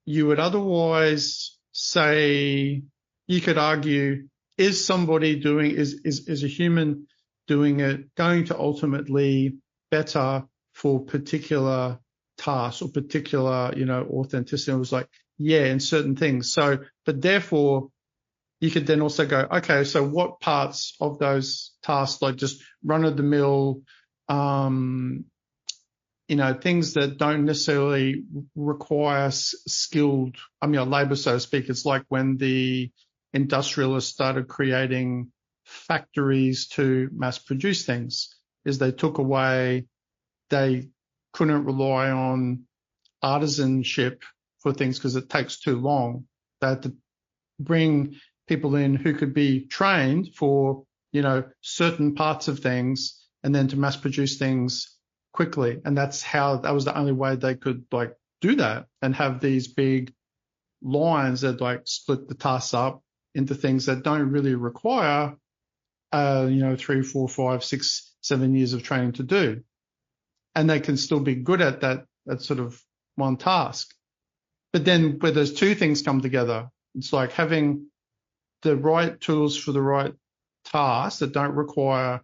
you would otherwise say, you could argue, is somebody doing, is a human doing it going to ultimately better for particular tasks or particular, authenticity? It was like, yeah, in certain things. So, but therefore you could then also go, okay, so what parts of those tasks, like just run of the mill, things that don't necessarily require skilled, labor, so to speak. It's like when the industrialists started creating factories to mass produce things, is they couldn't rely on artisanship for things because it takes too long. They had to bring people in who could be trained for, certain parts of things and then to mass produce things quickly. And that was the only way they could like do that and have these big lines that like split the tasks up into things that don't really require, 3, 4, 5, 6, 7 years of training to do. And they can still be good at that sort of one task. But then where those two things come together, it's like having the right tools for the right tasks that don't require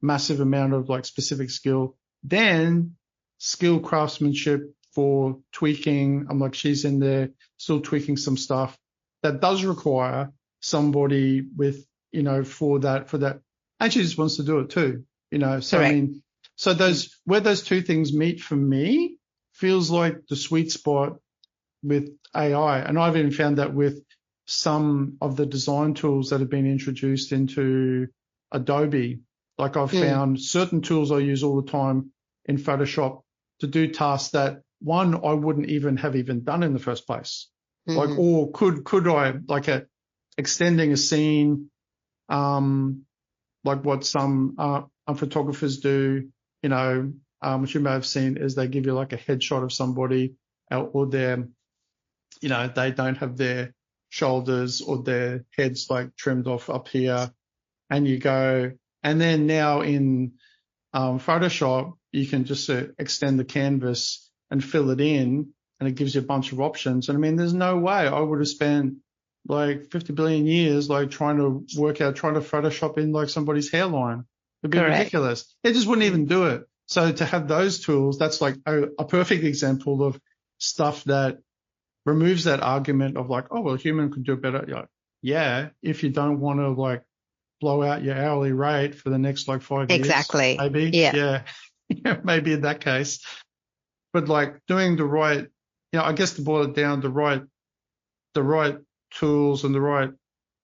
massive amount of like specific skill, then skill craftsmanship for tweaking. I'm like, she's in there still tweaking some stuff that does require somebody with, for that. And she just wants to do it too, so Correct. So where those two things meet for me feels like the sweet spot with AI. And I've even found that with some of the design tools that have been introduced into Adobe. Like I've found certain tools I use all the time in Photoshop to do tasks that one, I wouldn't even have done in the first place. Like, or could I, like extending a scene, like what some photographers do, which you may have seen, is they give you like a headshot of somebody or their, they don't have their shoulders or their heads like trimmed off up here. and you go, and then now in Photoshop, you can just extend the canvas and fill it in, and it gives you a bunch of options. And I mean, there's no way I would have spent like 50 billion years like trying to Photoshop in like somebody's hairline. It'd be Correct. ridiculous. It just wouldn't even do it. So to have those tools, that's like a perfect example of stuff that removes that argument of like, oh, well, a human could do it better. Like, yeah, if you don't want to like blow out your hourly rate for the next like 5 years. Exactly. Maybe. Yeah. Yeah. Maybe in that case. But like doing the right, I guess to boil it down, the right tools and the right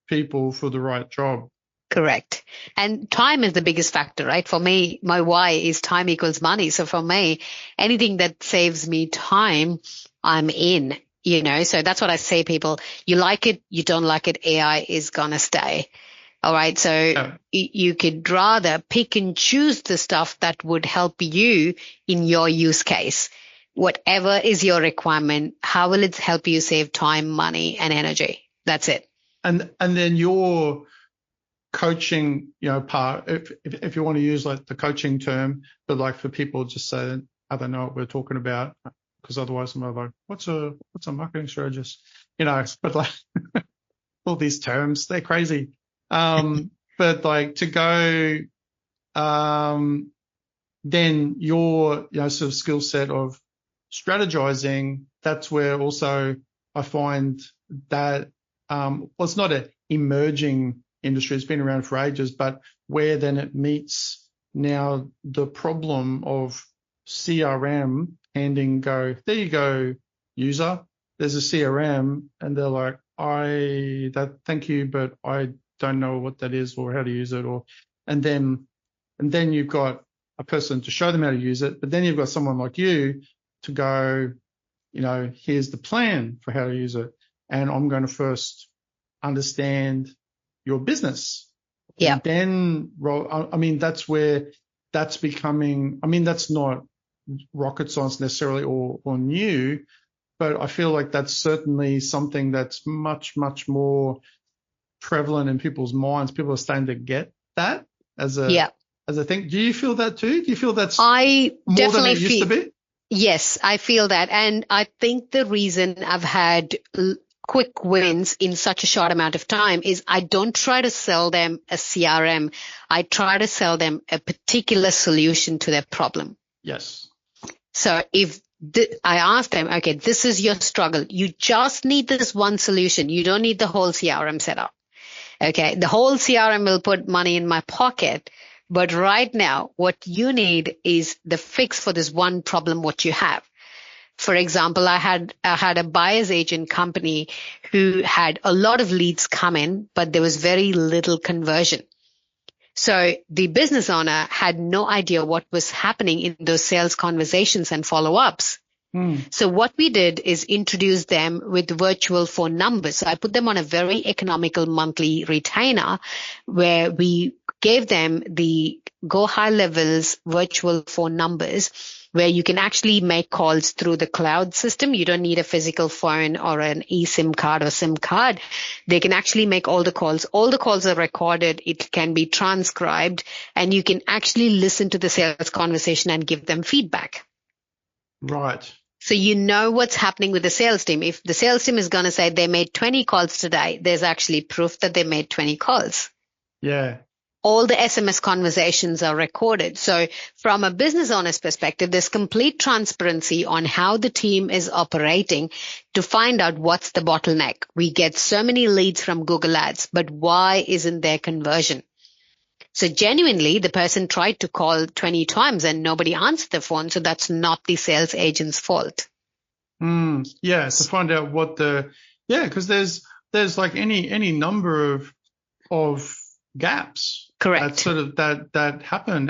people for the right job. Correct. And time is the biggest factor, right? For me, my why is time equals money. So for me, anything that saves me time, I'm in, so that's what I say, people. You like it, you don't like it, AI is going to stay. All right. So you could rather pick and choose the stuff that would help you in your use case. Whatever is your requirement, how will it help you save time, money, and energy? That's it. And then your coaching, part, if you want to use like the coaching term, but like for people just so I don't know what we're talking about, because otherwise I'm like, what's a marketing strategist? But like all these terms, they're crazy. But like to go, then your, sort of skill set of strategizing, that's where also I find that, well, it's not an emerging industry, it's been around for ages, but where then it meets now the problem of CRM handing go, there you go, user, there's a CRM, and they're like, thank you, but I don't know what that is or how to use it, and then you've got a person to show them how to use it, but then you've got someone like you to go, here's the plan for how to use it, and I'm going to first understand your business. Yeah. And then, I mean, that's where that's becoming, I mean, that's not rocket science necessarily or new, but I feel like that's certainly something that's much, much more prevalent in people's minds. People are starting to get that as a thing. Do you feel that too? Do you feel that's more than it used to be? Yes, I feel that. And I think the reason I've had quick wins in such a short amount of time is I don't try to sell them a CRM. I try to sell them a particular solution to their problem. Yes. So if I ask them, okay, this is your struggle. You just need this one solution. You don't need the whole CRM setup. Okay, the whole CRM will put money in my pocket. But right now, what you need is the fix for this one problem, what you have. For example, I had a buyer's agent company who had a lot of leads come in, but there was very little conversion. So the business owner had no idea what was happening in those sales conversations and follow-ups. So what we did is introduce them with virtual phone numbers. So I put them on a very economical monthly retainer where we gave them the Go High Levels virtual phone numbers where you can actually make calls through the cloud system. You don't need a physical phone or an eSIM card or SIM card. They can actually make all the calls. All the calls are recorded. It can be transcribed, and you can actually listen to the sales conversation and give them feedback. Right. So you know what's happening with the sales team. If the sales team is going to say they made 20 calls today, there's actually proof that they made 20 calls. Yeah. All the SMS conversations are recorded. So from a business owner's perspective, there's complete transparency on how the team is operating to find out what's the bottleneck. We get so many leads from Google Ads, but why isn't there conversion? So genuinely, the person tried to call 20 times and nobody answered the phone. So that's not the sales agent's fault. Yeah. To find out because there's like any number of gaps. Correct. That happen.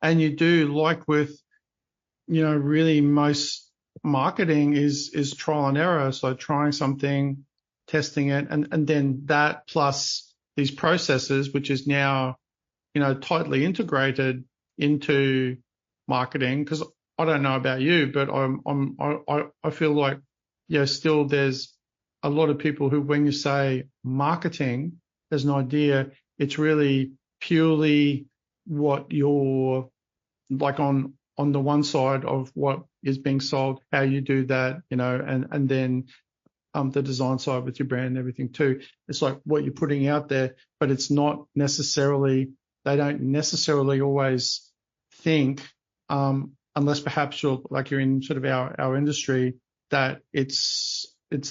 And you do, like with, really most marketing is trial and error. So trying something, testing it, and then that plus these processes, which is now, tightly integrated into marketing. Because I don't know about you, but I feel like, still there's a lot of people who, when you say marketing as an idea, It's really purely what you're like on the one side of what is being sold, how you do that, and then the design side with your brand and everything too. It's like what you're putting out there, but it's not necessarily, they don't necessarily always think, unless perhaps you're in sort of our industry, that it's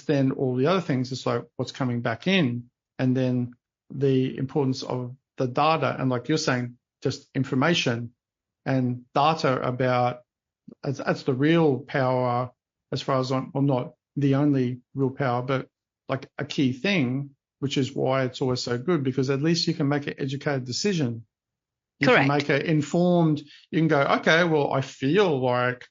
then all the other things. It's like what's coming back in, and then the importance of the data, and like you're saying, just information and data about, that's the real power, as far as well, not the only real power, but like a key thing, which is why it's always so good, because at least you can make an educated decision. You Correct. can make an informed, you can go, okay, well, I feel like,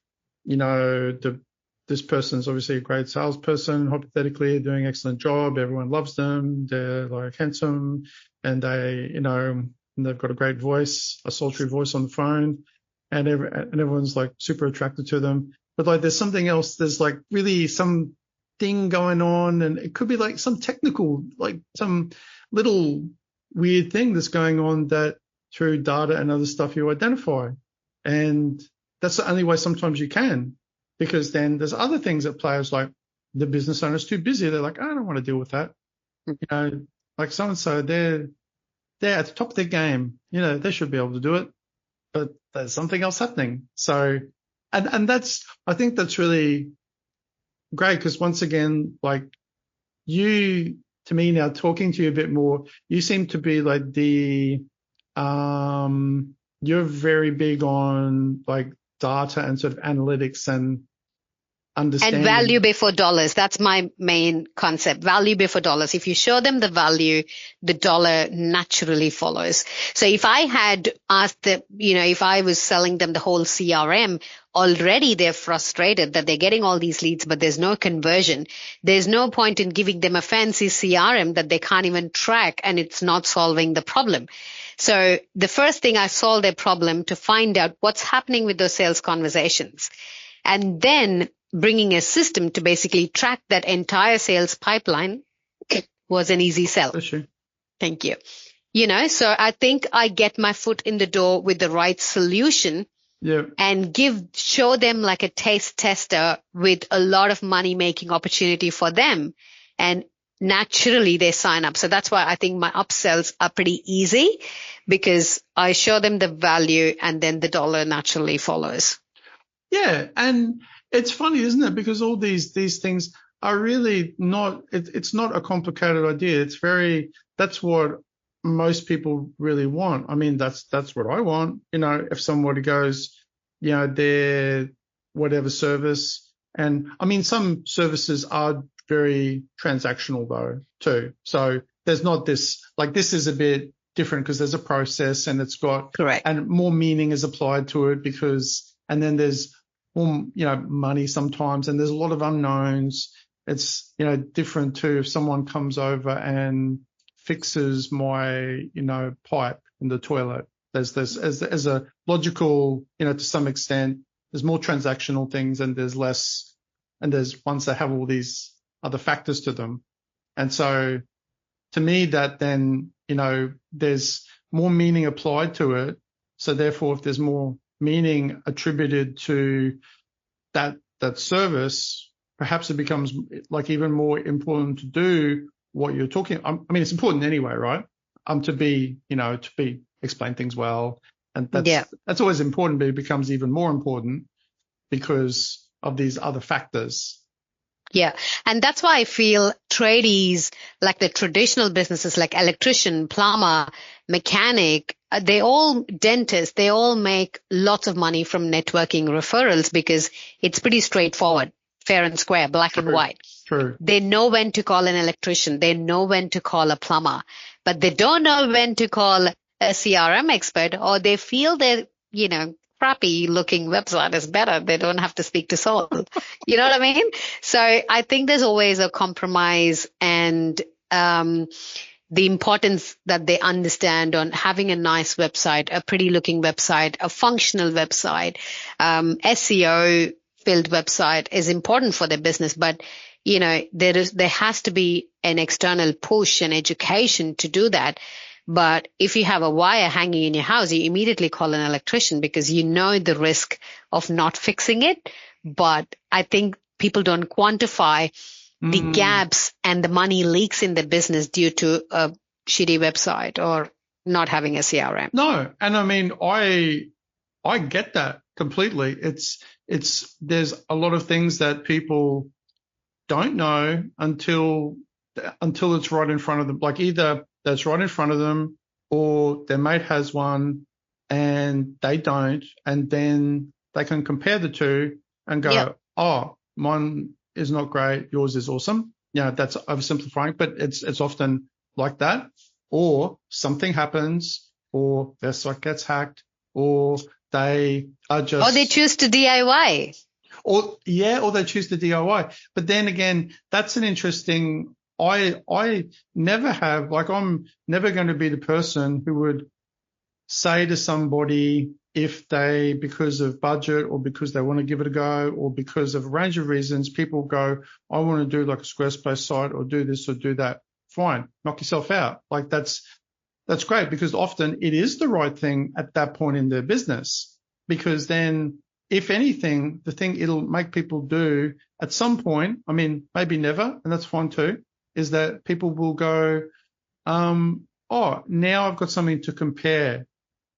this person's obviously a great salesperson, hypothetically doing an excellent job. Everyone loves them. They're like handsome, and and they've got a great voice, a sultry voice on the phone, and everyone's like super attracted to them. But like there's something else, there's like really some thing going on, and it could be like some technical, like some little weird thing that's going on that through data and other stuff you identify. And that's the only way sometimes you can, because then there's other things at play. It's like the business owner's too busy. They're like, I don't want to deal with that. Like so-and-so, they're at the top of their game. They should be able to do it, but there's something else happening. So, and I think that's really great, because once again, like you, to me now, talking to you a bit more, you seem to be like you're very big on like data and sort of analytics and understanding. And value before dollars. That's my main concept. Value before dollars. If you show them the value, the dollar naturally follows. So if I had asked if I was selling them the whole CRM, already they're frustrated that they're getting all these leads, but there's no conversion. There's no point in giving them a fancy CRM that they can't even track, and it's not solving the problem. So the first thing, I solve their problem to find out what's happening with those sales conversations, and then bringing a system to basically track that entire sales pipeline was an easy sell. For sure. Thank you. So I think I get my foot in the door with the right solution. Yeah. And show them like a taste tester with a lot of money making opportunity for them. And naturally they sign up. So that's why I think my upsells are pretty easy, because I show them the value and then the dollar naturally follows. Yeah. And it's funny, isn't it? Because all these things are really not, it's not a complicated idea. That's what most people really want. I mean, that's what I want. If somebody goes, their whatever service, and I mean, some services are very transactional though too. So there's not this, like this is a bit different because there's a process and it's got, correct, and more meaning is applied to it and then there's more, money sometimes, and there's a lot of unknowns. It's, different too if someone comes over and fixes my, pipe in the toilet. There's as a logical, to some extent, there's more transactional things and there's less, and there's ones that have all these other factors to them. And so to me that then, there's more meaning applied to it. So therefore, if there's more meaning attributed to that service, perhaps it becomes like even more important to do what you're talking. I mean, it's important anyway, right? To explain things well, and that's always important, but it becomes even more important because of these other factors. Yeah. And that's why I feel tradies, like the traditional businesses like electrician, plumber, mechanic, dentists, they all make lots of money from networking referrals because it's pretty straightforward, fair and square, black and white. True. They know when to call an electrician. They know when to call a plumber, but they don't know when to call a CRM expert, or they feel that, crappy looking website is better. They don't have to speak to Saul. You know what I mean? So I think there's always a compromise, and the importance that they understand on having a nice website, a pretty looking website, a functional website, SEO filled website is important for their business. But there has to be an external push and education to do that. But if you have a wire hanging in your house, you immediately call an electrician because you know the risk of not fixing it. But I think people don't quantify the gaps and the money leaks in the business due to a shitty website or not having a CRM. No, and I mean, I get that completely. There's a lot of things that people don't know until it's right in front of them. Like either that's right in front of them or their mate has one and they don't, and then they can compare the two and go, Yep. oh, mine is not great, yours is awesome. Yeah, that's oversimplifying, but it's often like that. Or something happens, or their site gets hacked, or they are just, Or they choose to DIY. or they choose to DIY. But then again, that's an interesting. I never have, like, I'm never going to be the person who would say to somebody if they, because of budget or because they want to give it a go or because of a range of reasons, people go, I want to do like a Squarespace site or do this or do that. Fine, knock yourself out. Like that's great because often it is the right thing at that point in their business, because then if anything, the thing it'll make people do at some point, I mean, maybe never, and that's fine too, is that people will go, oh, now I've got something to compare.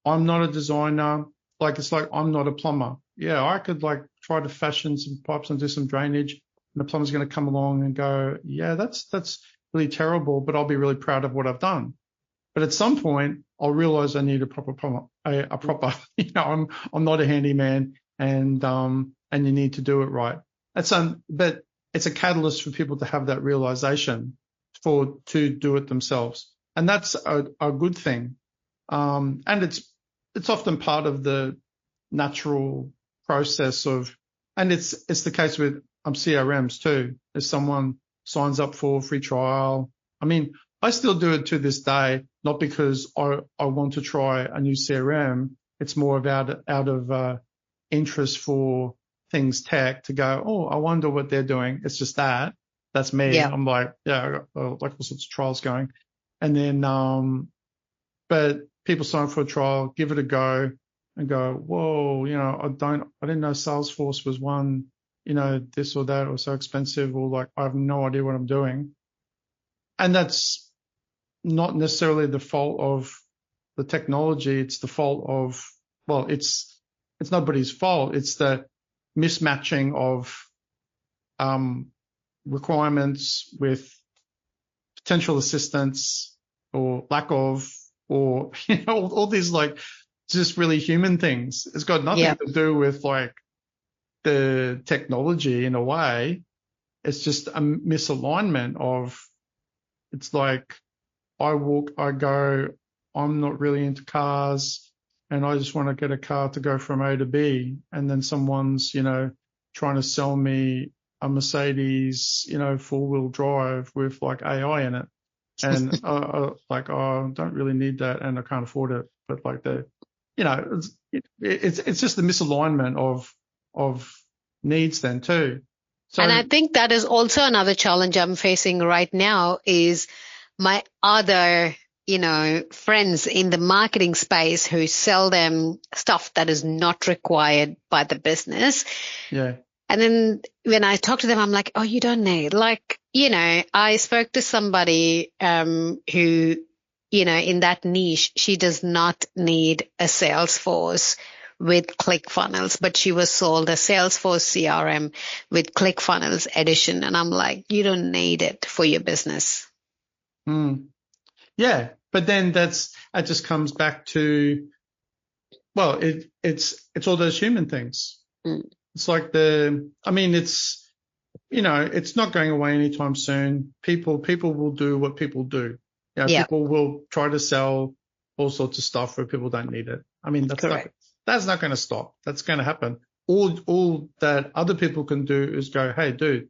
I'm not a designer. Like, it's like, I'm not a plumber. Yeah, I could like try to fashion some pipes and do some drainage, and the plumber's going to come along and go, yeah, that's really terrible, but I'll be really proud of what I've done. But at some point, I'll realize I need a proper plumber, a proper, I'm not a handyman, and you need to do it right. But it's a catalyst for people to have that realization to do it themselves. And that's a good thing. And it's often part of the natural process of, and it's the case with CRMs too. If someone signs up for a free trial, I mean, I still do it to this day, not because I want to try a new CRM. It's more about out of interest for things tech to go, oh, I wonder what they're doing. It's just that's me. Yeah. I'm like, yeah, I got like all sorts of trials going. And then, but people sign up for a trial, give it a go and go, whoa, I didn't know Salesforce was one, this or that or so expensive, or like, I have no idea what I'm doing. And that's not necessarily the fault of the technology. It's the fault of, well, it's nobody's fault. It's the mismatching of requirements with potential assistance or lack of, or all these like just really human things. It's got nothing to do with like the technology in a way. It's just a misalignment of, it's like I go, I'm not really into cars and I just want to get a car to go from A to B. And then someone's, trying to sell me a Mercedes, 4-wheel drive with like AI in it. And like, oh, I don't really need that and I can't afford it. But like it's just the misalignment of needs then too. So, and I think that is also another challenge I'm facing right now is my other, friends in the marketing space who sell them stuff that is not required by the business. Yeah. And then when I talk to them, I'm like, oh, you don't need, like, I spoke to somebody who, in that niche, she does not need a Salesforce with ClickFunnels, but she was sold a Salesforce CRM with ClickFunnels edition. And I'm like, you don't need it for your business. Yeah. But then it just comes back to, well, it's all those human things. It's like it's not going away anytime soon. People will do what people do. People will try to sell all sorts of stuff where people don't need it. I mean, that's not going to stop. That's going to happen. All that other people can do is go, hey, dude,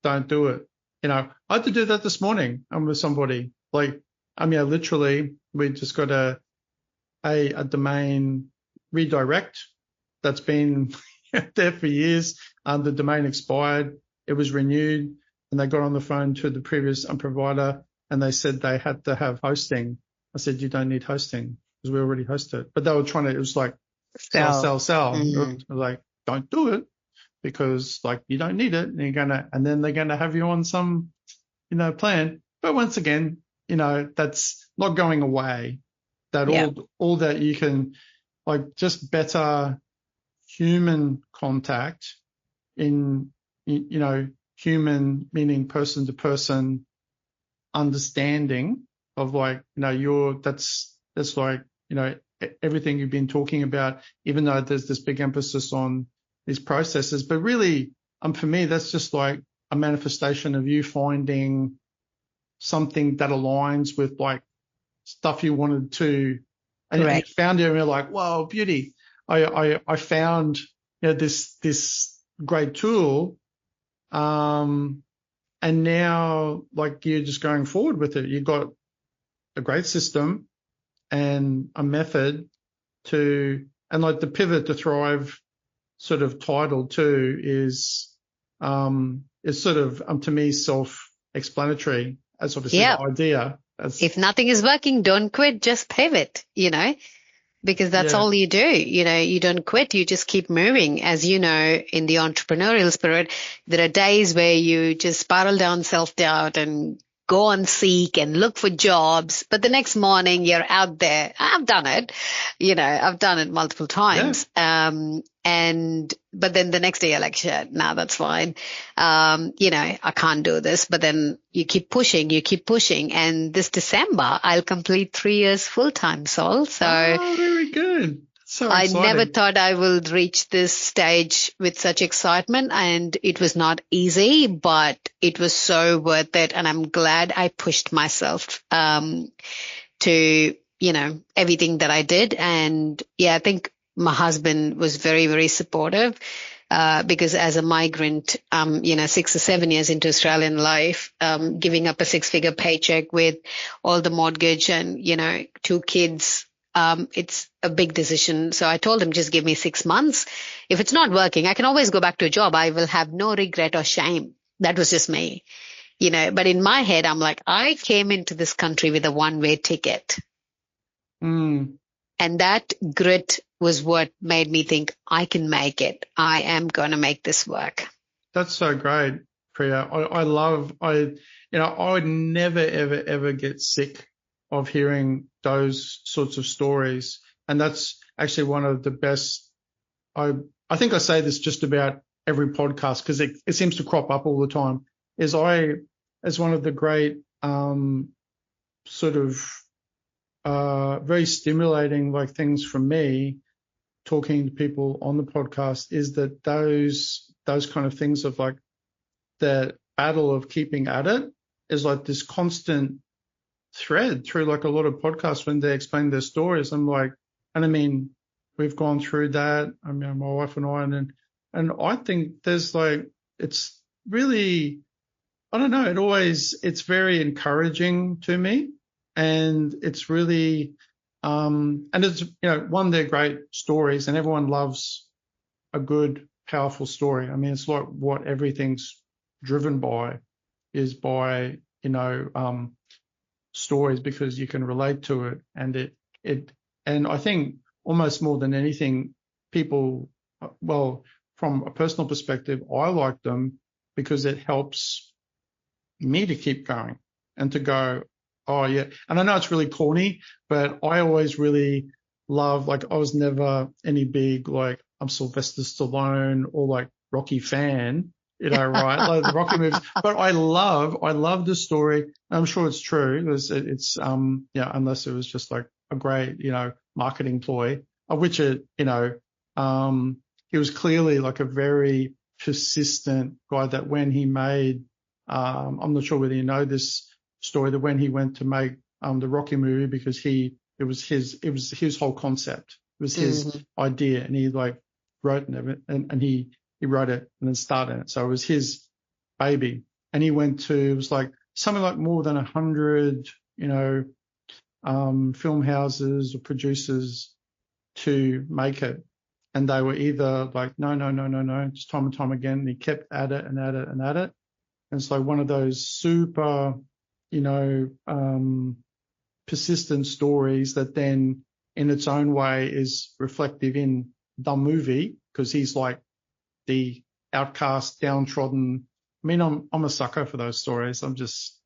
don't do it. I had to do that this morning. I'm with somebody. Like, literally, we just got a domain redirect that's been there for years. The domain expired. It was renewed, and they got on the phone to the previous provider, and they said they had to have hosting. I said, you don't need hosting because we already host it. But they were trying to, it was like, sell, So, sell, sell. mm, I was like, don't do it because like you don't need it. And then they're going to have you on some, plan. But once again, that's not going away. That yeah, all that you can, like, just better human contact in, human meaning person to person understanding of like, that's like, everything you've been talking about, even though there's this big emphasis on these processes, but really, for me, that's just like a manifestation of you finding something that aligns with like stuff you wanted to, and you correct. found it and you're like, whoa, beauty. I found, this great tool. And now like you're just going forward with it. You've got a great system and a method and like the Pivot to Thrive sort of title too is sort of, to me, self-explanatory, as obviously the Yeah. idea. If nothing is working, don't quit, just pivot, because that's Yeah. all you do. You don't quit, you just keep moving. As you know, in the entrepreneurial spirit, there are days where you just spiral down self-doubt and go on seek and look for jobs. But the next morning you're out there. I've done it, I've done it multiple Yeah. times. But then the next day you're like, shit, nah, that's fine. I can't do this. But then you keep pushing. And this December, I'll complete 3 years full time, Saul. So Oh, very good. So I never exciting. thought I would reach this stage with such excitement, and it was not easy, but it was so worth it. And I'm glad I pushed myself, to, everything that I did. And yeah, I think my husband was very, very supportive, because as a migrant, 6 or 7 years into Australian life, giving up a 6-figure paycheck with all the mortgage and, 2 kids, it's a big decision. So I told him, just give me 6 months. If it's not working, I can always go back to a job. I will have no regret or shame. That was just me, but in my head, I'm like, I came into this country with a one-way ticket. Mm, And that grit was what made me think I can make it. I am going to make this work. that's so great, Priya. I would never, ever, ever get sick of hearing those sorts of stories. And that's actually one of the best. I think I say this just about every podcast because it seems to crop up all the time. As one of the great, sort of, very stimulating like things for me talking to people on the podcast is that those kind of things of like the battle of keeping at it is like this constant thread through like a lot of podcasts when they explain their stories. I'm like, and I mean, we've gone through that. I mean, my wife and I, and I think there's like, it's really, I don't know, it's very encouraging to me. And it's really, and it's, one, they're great stories and everyone loves a good, powerful story. I mean, it's like what everything's driven by is by, stories because you can relate to it. And and I think almost more than anything, people, well, from a personal perspective, I like them because it helps me to keep going and to go, oh yeah. And I know it's really corny, but I always really love, like, I was never any big, like, I'm Sylvester Stallone or like Rocky fan, right? Like the Rocky movies, but I love the story. I'm sure it's true. It's unless it was just like a great, marketing ploy, of which he was clearly like a very persistent guy that when he made, I'm not sure whether you know this story, that when he went to make the Rocky movie, because it was his whole concept, it was his idea, and he like wrote and he wrote it and then started it, so it was his baby. And he went to, it was like something like more than 100 film houses or producers to make it, and they were either like no, just time and time again. And he kept at it and at it and at it. And it's like one of those super, persistent stories that then in its own way is reflective in the movie, because he's like the outcast, downtrodden. I mean, I'm a sucker for those stories. I'm just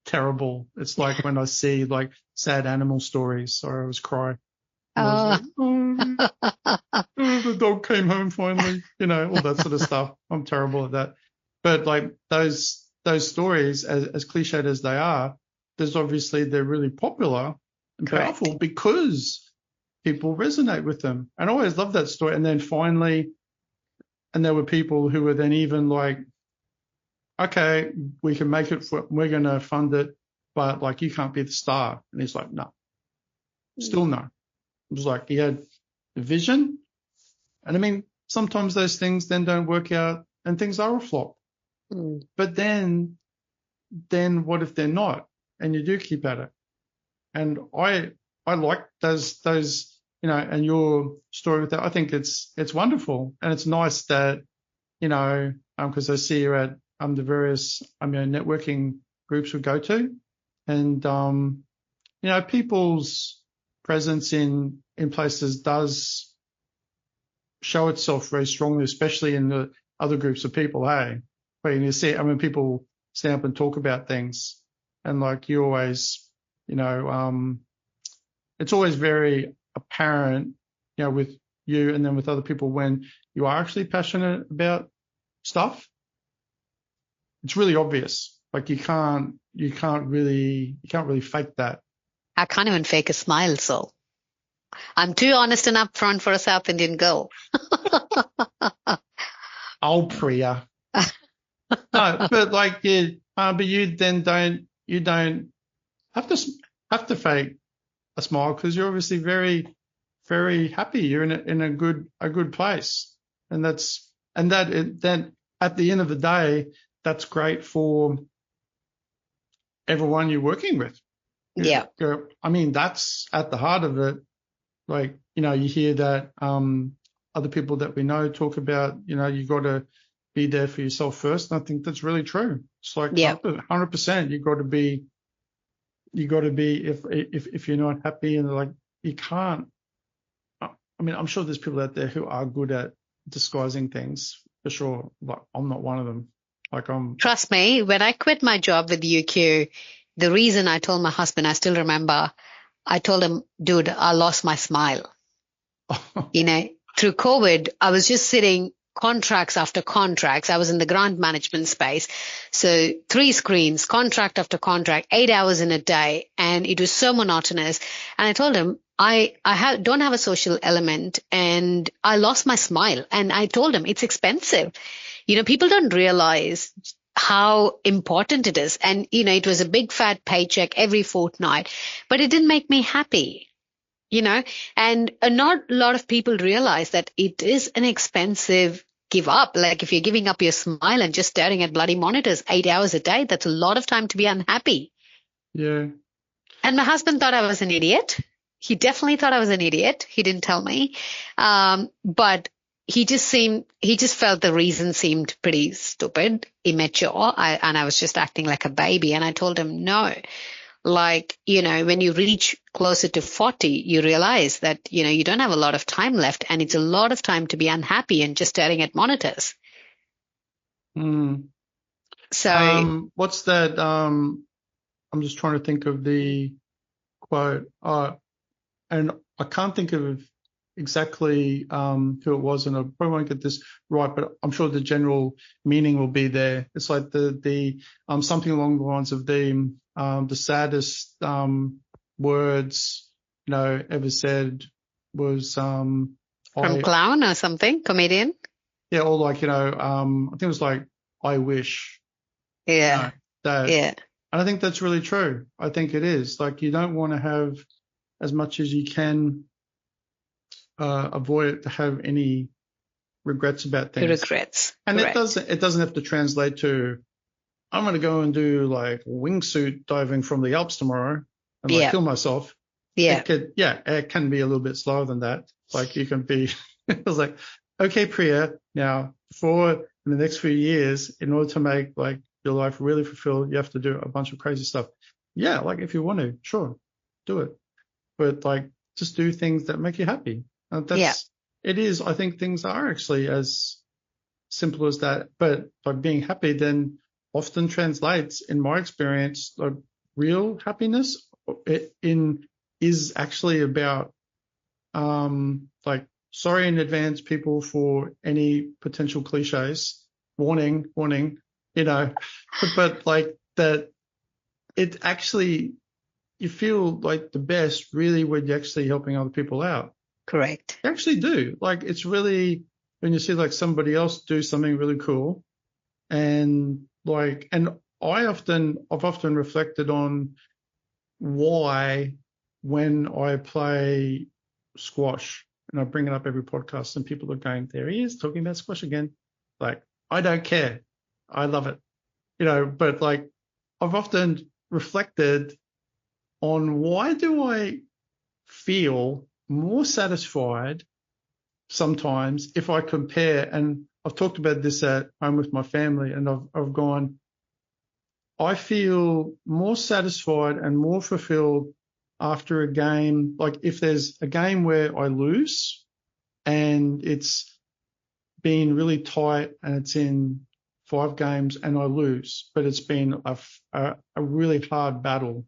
terrible. It's like when I see like sad animal stories. Sorry, I always cry. And I was like, the dog came home finally, all that sort of stuff. I'm terrible at that. But like those stories, as cliched as they are, they're really popular and Correct. powerful because people resonate with them. And I always loved that story. And then finally, and there were people who were then even like, okay, we can make it, we're going to fund it, but like you can't be the star. And he's like, no, still no. It was like he had a vision. And I mean, sometimes those things then don't work out and things are a flop. But then what if they're not? And you do keep at it. And I like those, and your story with that. I think it's wonderful. And it's nice that, because I see you at the various networking groups we go to, and people's presence in places does show itself very strongly, especially in the other groups of people. Hey, where you see, people stand up and talk about things, and like you always, it's always very apparent, with you and then with other people when you are actually passionate about stuff. It's really obvious. Like you can't really fake that. I can't even fake a smile, Saul. I'm too honest and upfront for a South Indian girl. Oh, Priya. No, but like, yeah, but you then don't have to fake a smile, because you're obviously very, very happy. You're in a good place, and then at the end of the day, that's great for everyone you're working with. Yeah. That's at the heart of it. Like, you hear that other people that we know talk about, you got to be there for yourself first. And I think that's really true. It's like 100%. You got to be, if you're not happy, and like, you can't. I'm sure there's people out there who are good at disguising things for sure. Like, I'm not one of them. Trust me, when I quit my job with UQ, the reason I told my husband, I still remember, I told him, dude, I lost my smile. Through COVID, I was just sitting contracts after contracts. I was in the grant management space. So 3 screens, contract after contract, 8 hours in a day. And it was so monotonous. And I told him, I don't have a social element, and I lost my smile. And I told him it's expensive. People don't realize how important it is. And, it was a big fat paycheck every fortnight, but it didn't make me happy, and not a lot of people realize that it is an expensive give up. Like if you're giving up your smile and just staring at bloody monitors 8 hours a day, that's a lot of time to be unhappy. Yeah. And my husband thought I was an idiot. He definitely thought I was an idiot. He didn't tell me. But he just felt the reason seemed pretty stupid, immature. And I was just acting like a baby. And I told him, no, like, when you reach closer to 40, you realize that, you don't have a lot of time left, and it's a lot of time to be unhappy and just staring at monitors. So what's that? I'm just trying to think of the quote. And I can't think of exactly who it was, and I probably won't get this right, but I'm sure the general meaning will be there. It's like the something along the lines of the saddest words ever said was from clown or something, comedian. Yeah, or like I think it was like, I wish. Yeah. And I think that's really true. I think it is. Like, you don't want to have, as much as you can, avoid it, to have any regrets about things. Regrets. And Correct. it doesn't have to translate to, I'm going to go and do like wingsuit diving from the Alps tomorrow and like kill myself. Yeah. It can be a little bit slower than that. Like, you can be, it was like, okay, Priya, now in the next few years, in order to make like your life really fulfilled, you have to do a bunch of crazy stuff. yeah, like if you want to, sure, do it. But like, just do things that make you happy. Yeah, It is, I think things are actually as simple as that. But by being happy then often translates, in my experience, like real happiness is actually about, like, sorry in advance, people, for any potential cliches. Warning, warning, but like that, it actually, you feel like the best really when you're actually helping other people out. correct. You actually do. Like, it's really, when you see like somebody else do something really cool, and like, and I've often reflected on why, when I play squash, and I bring it up every podcast, and people are going, there he is talking about squash again. Like, I don't care. I love it. But like, I've often reflected on, why do I feel more satisfied sometimes if I compare, and I've talked about this at home with my family, and I've gone, I feel more satisfied and more fulfilled after a game. Like, if there's a game where I lose and it's been really tight and it's in 5 games and I lose, but it's been a really hard battle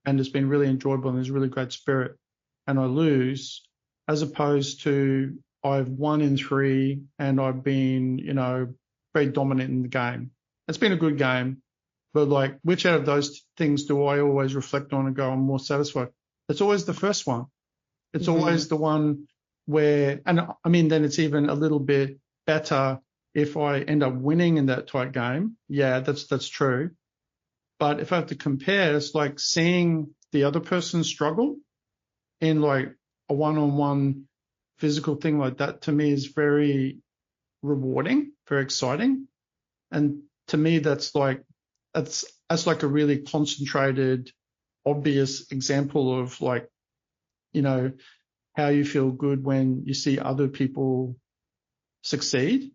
and it's been really enjoyable and there's really great spirit, and I lose, as opposed to I've won in 3 and I've been, very dominant in the game. It's been a good game, but like, which out of those things do I always reflect on and go, I'm more satisfied? It's always the first one. It's always the one where, and I mean, then it's even a little bit better if I end up winning in that tight game. Yeah, that's true. But if I have to compare, it's like seeing the other person struggle in like a one-on-one physical thing like that, to me is very rewarding, very exciting. And to me, that's like a really concentrated, obvious example of like, how you feel good when you see other people succeed.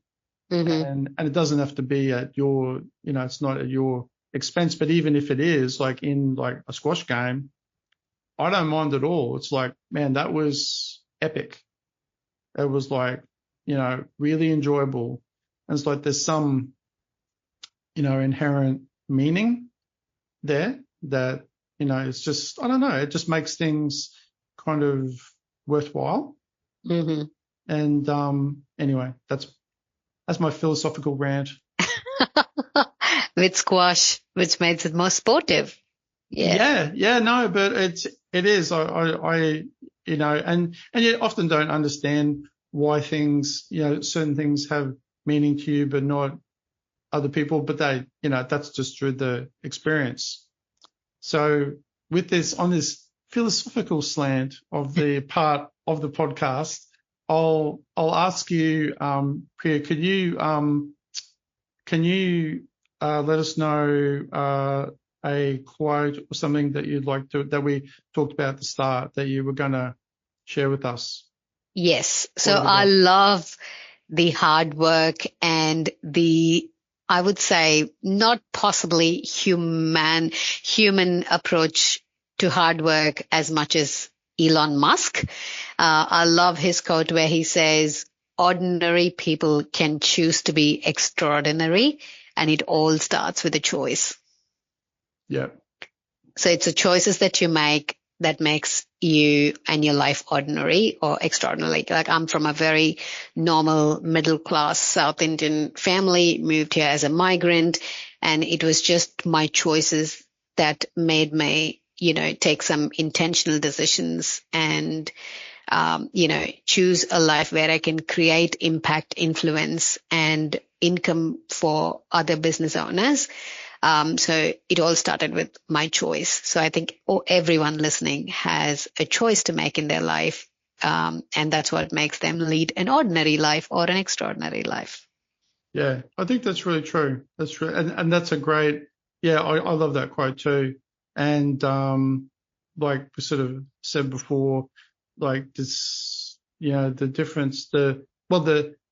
And it doesn't have to be at your, it's not at your expense, but even if it is, like in like a squash game, I don't mind at all. It's like, man, that was epic. It was like, really enjoyable. And it's like, there's some, inherent meaning there that, it's just, I don't know, it just makes things kind of worthwhile. And anyway, that's my philosophical rant. With squash, which makes it more sportive. Yeah, no, but it is. I and you often don't understand why things, certain things have meaning to you, but not other people. But they, that's just through the experience. So with this, on this philosophical slant of the part of the podcast, I'll ask you, Priya, can you let us know a quote or something that you'd like that we talked about at the start that you were going to share with us? Yes. So I love the hard work and I would say, not possibly human approach to hard work as much as Elon Musk. I love his quote where he says, ordinary people can choose to be extraordinary, and it all starts with a choice. Yeah. So it's the choices that you make that makes you and your life ordinary or extraordinary. Like, I'm from a very normal middle class South Indian family, moved here as a migrant, and it was just my choices that made me, take some intentional decisions and, choose a life where I can create impact, influence, and income for other business owners. So it all started with my choice. So I think everyone listening has a choice to make in their life. And that's what makes them lead an ordinary life or an extraordinary life. Yeah, I think that's really true. That's true. And that's a great, I love that quote too. And, like we sort of said before, like this, the difference, the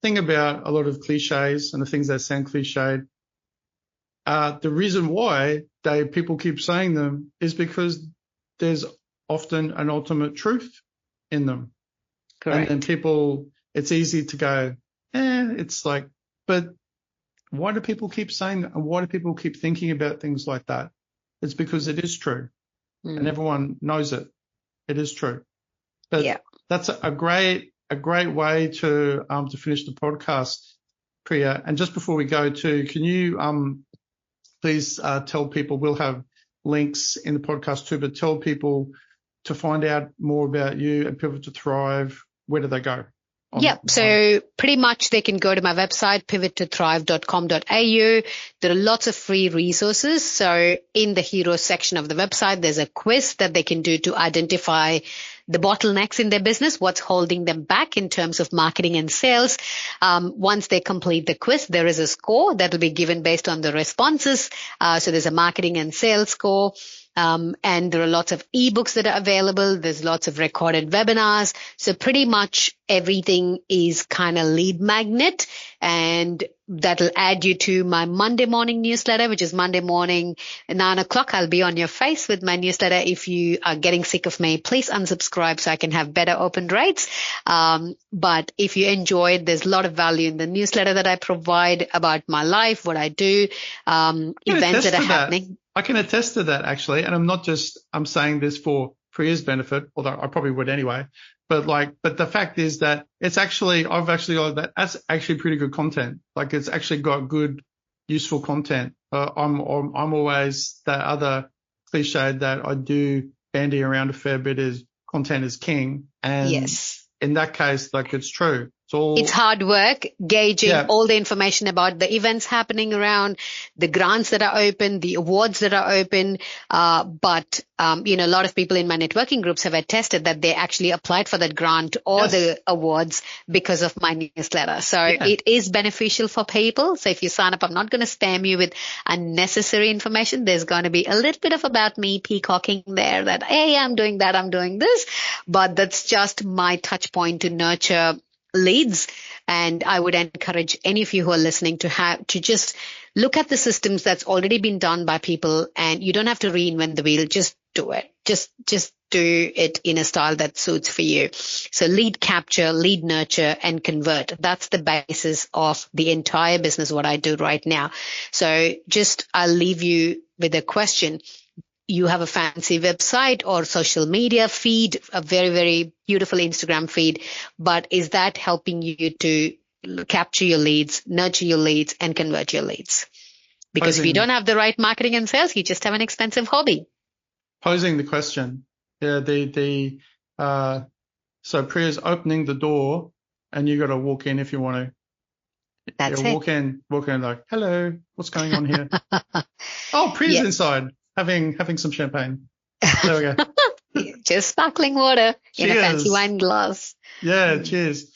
thing about a lot of cliches and the things that sound cliched, the reason why people keep saying them is because there's often an ultimate truth in them. Correct. And then it's easy to go, it's like, but why do people keep saying that? And why do people keep thinking about things like that? It's because it is true. And everyone knows it. It is true. But that's a great way to finish the podcast, Priya. And just before we go can you please tell people, we'll have links in the podcast too, but tell people to find out more about you and Pivot to Thrive. Where do they go? So pretty much they can go to my website, pivottothrive.com.au. There are lots of free resources. So in the Heroes section of the website, there's a quiz that they can do to identify the bottlenecks in their business, what's holding them back in terms of marketing and sales. Once they complete the quiz, there is a score that will be given based on the responses. So there's a marketing and sales score. And there are lots of ebooks that are available. There's lots of recorded webinars. So pretty much everything is kind of lead magnet, and that'll add you to my Monday morning newsletter, which is Monday morning at 9:00. I'll be on your face with my newsletter. If you are getting sick of me, please unsubscribe so I can have better open rates. But if you enjoy it, there's a lot of value in the newsletter that I provide about my life, what I do, events that are happening. I can attest to that, actually. And I'm saying this for Priya's benefit, although I probably would anyway. But the fact is that that's actually pretty good content. Like, it's actually got good, useful content. I'm always that other cliche that I do bandy around a fair bit is content is king. And in that case, it's true. It's hard work gauging all the information about the events happening around, the grants that are open, the awards that are open. But a lot of people in my networking groups have attested that they actually applied for that grant or the awards because of my newsletter. So it is beneficial for people. So if you sign up, I'm not going to spam you with unnecessary information. There's going to be a little bit of about me peacocking there that, hey, I'm doing that, I'm doing this. But that's just my touch point to nurture leads. And I would encourage any of you who are listening to just look at the systems that's already been done by people, and you don't have to reinvent the wheel. Just do it. Just do it in a style that suits for you. So lead capture, lead nurture, and convert. That's the basis of the entire business, what I do right now. So I'll leave you with a question. You have a fancy website or social media feed, a very, very beautiful Instagram feed, but is that helping you to capture your leads, nurture your leads, and convert your leads? Because if you don't have the right marketing and sales, you just have an expensive hobby. Posing the question. So Priya's opening the door, and you got to walk in if you want to. That's it. Walk in like, hello, what's going on here? Oh, Priya's inside. Having some champagne. There we go. Just sparkling water in a fancy wine glass. Yeah, cheers.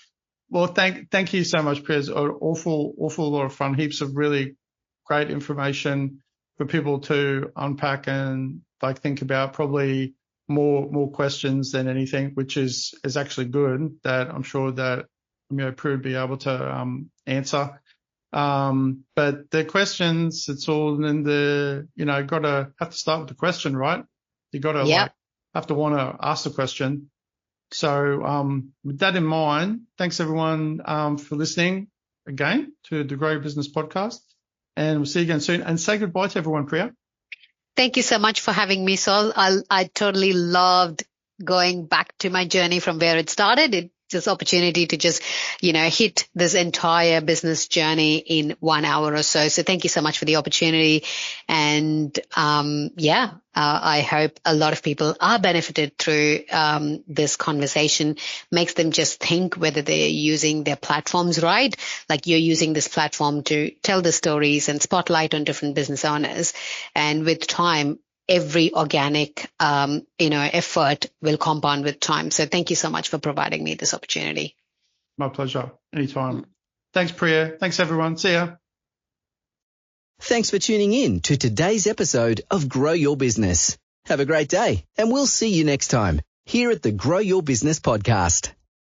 Well, thank you so much, Priya. It's an awful lot of fun. Heaps of really great information for people to unpack and think about. Probably more questions than anything, which is actually good. That I'm sure that Priya would be able to answer. But the questions, it's all in the, have to start with the question, right? You got to have to want to ask the question. So, with that in mind, thanks everyone, for listening again to the Grow Your Business podcast, and we'll see you again soon, and say goodbye to everyone, Priya. Thank you so much for having me, Saul. I totally loved going back to my journey from where it started. This opportunity to just, hit this entire business journey in 1 hour or so. So thank you so much for the opportunity. And, I hope a lot of people are benefited through, this conversation. Makes them just think whether they're using their platforms right. Like, you're using this platform to tell the stories and spotlight on different business owners. And with time, every organic, effort will compound with time. So thank you so much for providing me this opportunity. My pleasure. Anytime. Thanks, Priya. Thanks, everyone. See ya. Thanks for tuning in to today's episode of Grow Your Business. Have a great day, and we'll see you next time here at the Grow Your Business podcast.